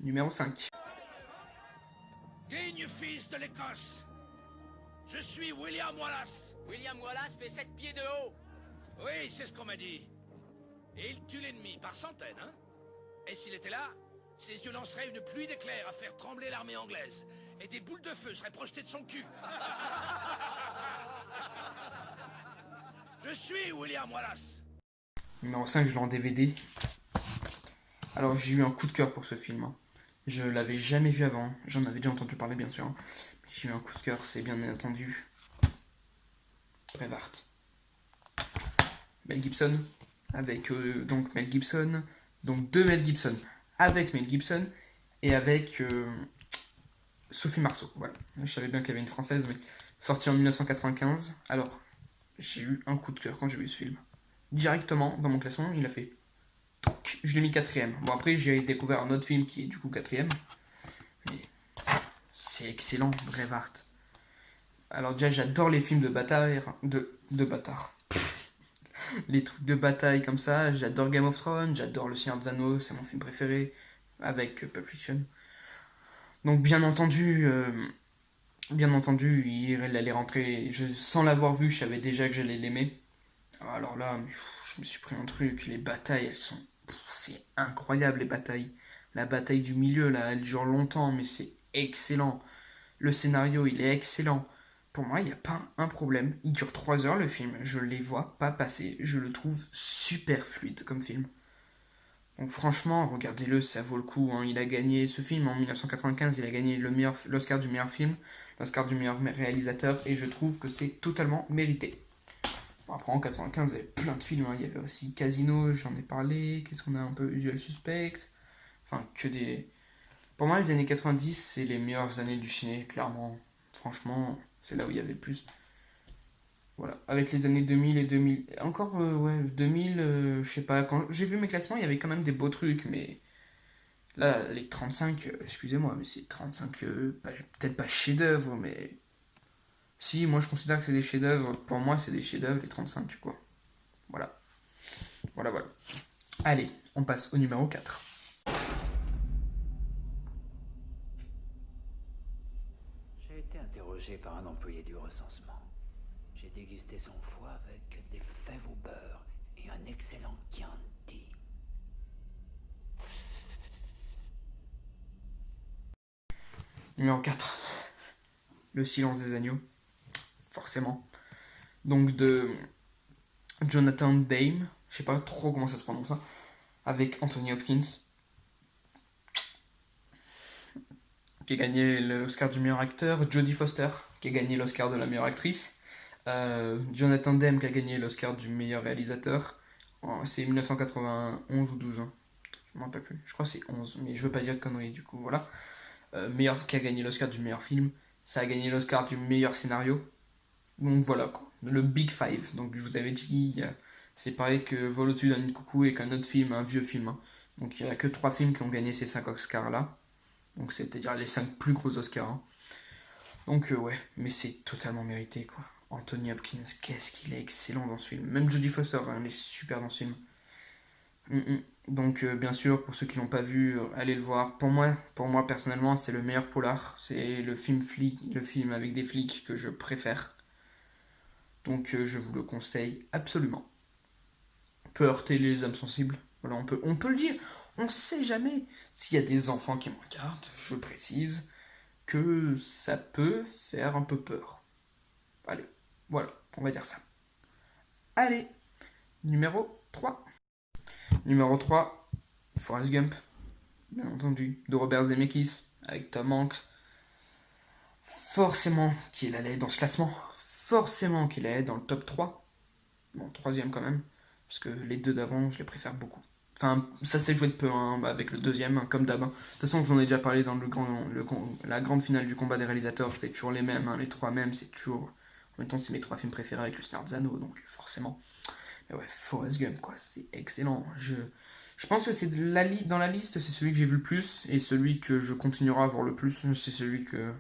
A: numéro 5.
G: Digne fils de l'Écosse, je suis William Wallace.
F: William Wallace fait 7 pieds de haut.
G: Oui, c'est ce qu'on m'a dit. Et il tue l'ennemi par centaines, hein. Et s'il était là, ses yeux lanceraient une pluie d'éclairs à faire trembler l'armée anglaise. Et des boules de feu seraient projetées de son cul. Je suis William Wallace.
A: Numéro 5, je l'ai en DVD. Alors, j'ai eu un coup de cœur pour ce film. Hein. Je l'avais jamais vu avant. J'en avais déjà entendu parler, bien sûr. Hein. Mais j'ai eu un coup de cœur, c'est bien entendu Braveheart. Mel Gibson. Avec donc Mel Gibson. Donc deux Mel Gibson. Avec Mel Gibson. Et avec Sophie Marceau. Voilà. Je savais bien qu'il y avait une française, mais sortie en 1995. Alors, j'ai eu un coup de cœur quand j'ai vu ce film. Directement, dans mon classement, il a fait... Donc, je l'ai mis 4ème. Bon, après, j'ai découvert un autre film qui est du coup 4ème. Mais c'est excellent, Braveheart. Alors déjà, j'adore les films de bataille, de bâtards. Les trucs de bataille comme ça, j'adore Game of Thrones, j'adore Le Seigneur des Anneaux, c'est mon film préféré, avec Pulp Fiction. Donc bien entendu, il allait rentrer, sans l'avoir vu, je savais déjà que j'allais l'aimer. Alors là, je me suis pris un truc, les batailles, c'est incroyable les batailles. La bataille du milieu, là, elle dure longtemps, mais c'est excellent. Le scénario, il est excellent. Pour moi, il n'y a pas un problème. Il dure 3 heures le film, je les vois pas passer. Je le trouve super fluide comme film. Donc franchement, regardez-le, ça vaut le coup. Hein. Il a gagné ce film en 1995, il a gagné l'Oscar du meilleur film, l'Oscar du meilleur réalisateur, et je trouve que c'est totalement mérité. Bon, après en 95, il y avait plein de films. Hein. Il y avait aussi Casino, j'en ai parlé. Qu'est-ce qu'on a un peu Usual Suspect. Enfin, que des... Pour moi, les années 90, c'est les meilleures années du ciné, clairement. Franchement, c'est là où il y avait le plus. Voilà. Avec les années 2000 et 2000... Encore, ouais, 2000, je sais pas. Quand j'ai vu mes classements, il y avait quand même des beaux trucs, mais... Là, les 35, excusez-moi, mais c'est 35, peut-être pas chef-d'œuvre, mais... Si, moi je considère que c'est des chefs-d'œuvre. Pour moi, c'est des chefs-d'œuvre, les 35, tu vois. Voilà. Voilà. Allez, on passe au numéro 4.
H: J'ai été interrogé par un employé du recensement. J'ai dégusté son foie avec des fèves au beurre et un excellent Chianti.
A: Numéro 4. Le silence des agneaux. Forcément. Donc de Jonathan Demme. Je sais pas trop comment ça se prononce, hein, avec Anthony Hopkins. Qui a gagné l'Oscar du meilleur acteur. Jodie Foster, qui a gagné l'Oscar de la meilleure actrice. Jonathan Demme, qui a gagné l'Oscar du meilleur réalisateur. C'est 1991 ou 12 ans. Je m'en rappelle plus. Je crois que c'est 11, mais je veux pas dire de conneries, du coup, voilà. Qui a gagné l'Oscar du meilleur film. Ça a gagné l'Oscar du meilleur scénario. Donc voilà, quoi. Le Big Five. Donc je vous avais dit, c'est pareil que Vol au-dessus d'un nid de coucou et qu'un autre film, un vieux film. Hein. Donc il n'y a que 3 films qui ont gagné ces 5 Oscars-là. Donc c'est-à-dire les 5 plus gros Oscars. Hein. Donc ouais, mais c'est totalement mérité, quoi. Anthony Hopkins, qu'est-ce qu'il est excellent dans ce film. Même Jodie Foster, hein, elle est super dans ce film. Donc bien sûr, pour ceux qui l'ont pas vu, allez le voir. Pour moi personnellement, c'est le meilleur polar. C'est le film avec des flics que je préfère. Donc je vous le conseille absolument. Peut heurter les âmes sensibles. Voilà, on peut le dire. On sait jamais. S'il y a des enfants qui me regardent, je précise que ça peut faire un peu peur. Allez, voilà, on va dire ça. Allez, numéro 3. Numéro 3, Forrest Gump, bien entendu, de Robert Zemeckis, avec Tom Hanks. Forcément qu'il allait dans ce classement. Forcément qu'il allait dans le top 3. Bon, 3ème quand même, parce que les deux d'avant, je les préfère beaucoup. Enfin, ça s'est joué de peu, hein, avec le 2ème, hein, comme d'hab. De toute façon, j'en ai déjà parlé dans la grande finale du combat des réalisateurs, c'est toujours les mêmes, hein, les 3 mêmes, c'est toujours... En même temps, c'est mes 3 films préférés avec Le Seigneur des Anneaux, donc forcément... Mais ouais, Forrest Gump, quoi, c'est excellent. Je pense que c'est dans la liste, c'est celui que j'ai vu le plus, et celui que je continuerai à voir le plus, c'est celui que...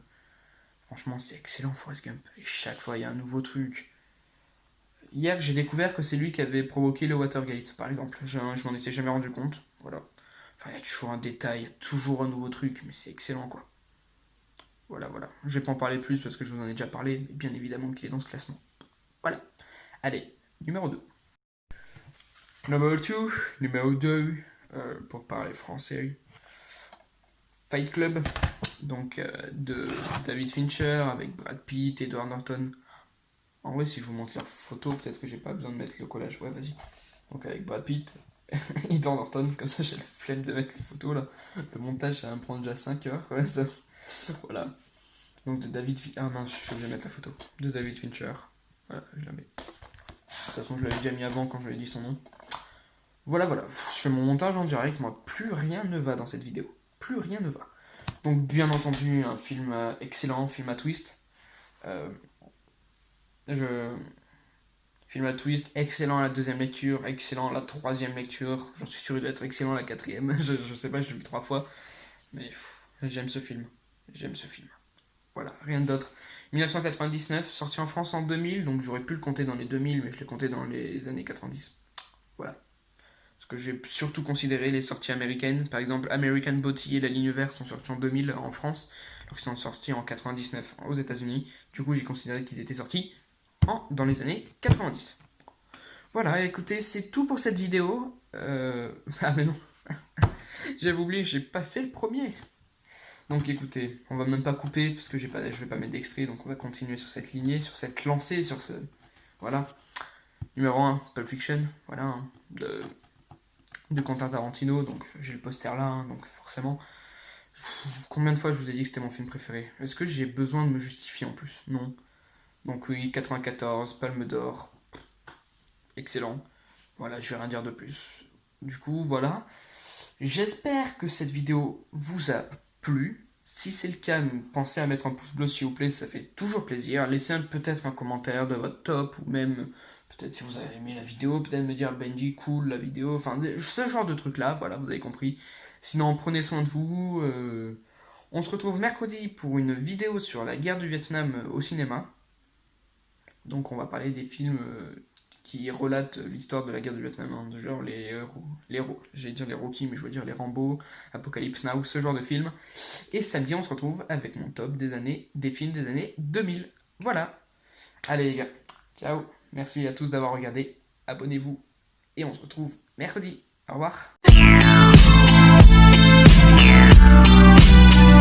A: Franchement, c'est excellent, Forrest Gump. Et chaque fois, il y a un nouveau truc. Hier, j'ai découvert que c'est lui qui avait provoqué le Watergate, par exemple. Je m'en étais jamais rendu compte, voilà. Enfin, il y a toujours un détail, il y a toujours un nouveau truc, mais c'est excellent, quoi. Voilà. Je vais pas en parler plus parce que je vous en ai déjà parlé, mais bien évidemment qu'il est dans ce classement. Voilà. Allez, numéro 2. Numéro 2, pour parler français, Fight Club, donc de David Fincher avec Brad Pitt, Edward Norton. En vrai, si je vous montre leurs photos, peut-être que j'ai pas besoin de mettre le collage. Ouais, vas-y. Donc avec Brad Pitt, Edward Norton, comme ça j'ai la flemme de mettre les photos là. Le montage, ça va me prendre déjà 5 heures. Ouais, ça... Voilà. Donc de David Fincher. Ah mince, je suis obligé de mettre la photo. De David Fincher. Voilà, je la mets. De toute façon, je l'avais déjà mis avant quand je lui ai dit son nom. Voilà. Je fais mon montage en direct. Moi, plus rien ne va dans cette vidéo. Plus rien ne va. Donc, bien entendu, un film excellent, film à twist. Film à twist, excellent à la 2ème lecture, excellent à la 3ème lecture. J'en suis sûr, il doit être excellent à la 4ème. Je sais pas, je l'ai vu 3 fois. Mais j'aime ce film. Voilà, rien d'autre. 1999, sorti en France en 2000, donc j'aurais pu le compter dans les 2000, mais je l'ai compté dans les années 90. Voilà. Parce que j'ai surtout considéré les sorties américaines. Par exemple, American Beauty et La Ligne Verte sont sortis en 2000 en France, alors qu'ils sont sortis en 99 aux États-Unis. Du coup, j'ai considéré qu'ils étaient sortis dans les années 90. Voilà, écoutez, c'est tout pour cette vidéo. Ah mais non, j'avais oublié, j'ai pas fait le premier. Donc écoutez, on va même pas couper parce que je vais pas mettre d'extrait, donc on va continuer sur cette lignée, sur cette lancée, sur ce... Voilà. Numéro 1, Pulp Fiction, voilà, hein, de Quentin Tarantino, donc j'ai le poster là, hein, donc forcément... Combien de fois je vous ai dit que c'était mon film préféré? Est-ce que j'ai besoin de me justifier en plus? Non. Donc oui, 94, Palme d'Or, excellent. Voilà, je vais rien dire de plus. Du coup, voilà. J'espère que cette vidéo vous a plu. Si c'est le cas, pensez à mettre un pouce bleu s'il vous plaît, ça fait toujours plaisir. Laissez peut-être un commentaire de votre top, ou même, peut-être si vous avez aimé la vidéo, peut-être me dire Benji, cool la vidéo, enfin, ce genre de trucs là, voilà, vous avez compris. Sinon, prenez soin de vous. On se retrouve mercredi pour une vidéo sur la guerre du Vietnam au cinéma. Donc on va parler des films qui relatent l'histoire de la guerre du Vietnam, hein, genre j'allais dire les Rocky, mais je veux dire les Rambo, Apocalypse Now, ce genre de films. Et samedi, on se retrouve avec mon top des films des années 2000. Voilà. Allez les gars, ciao. Merci à tous d'avoir regardé. Abonnez-vous. Et on se retrouve mercredi. Au revoir.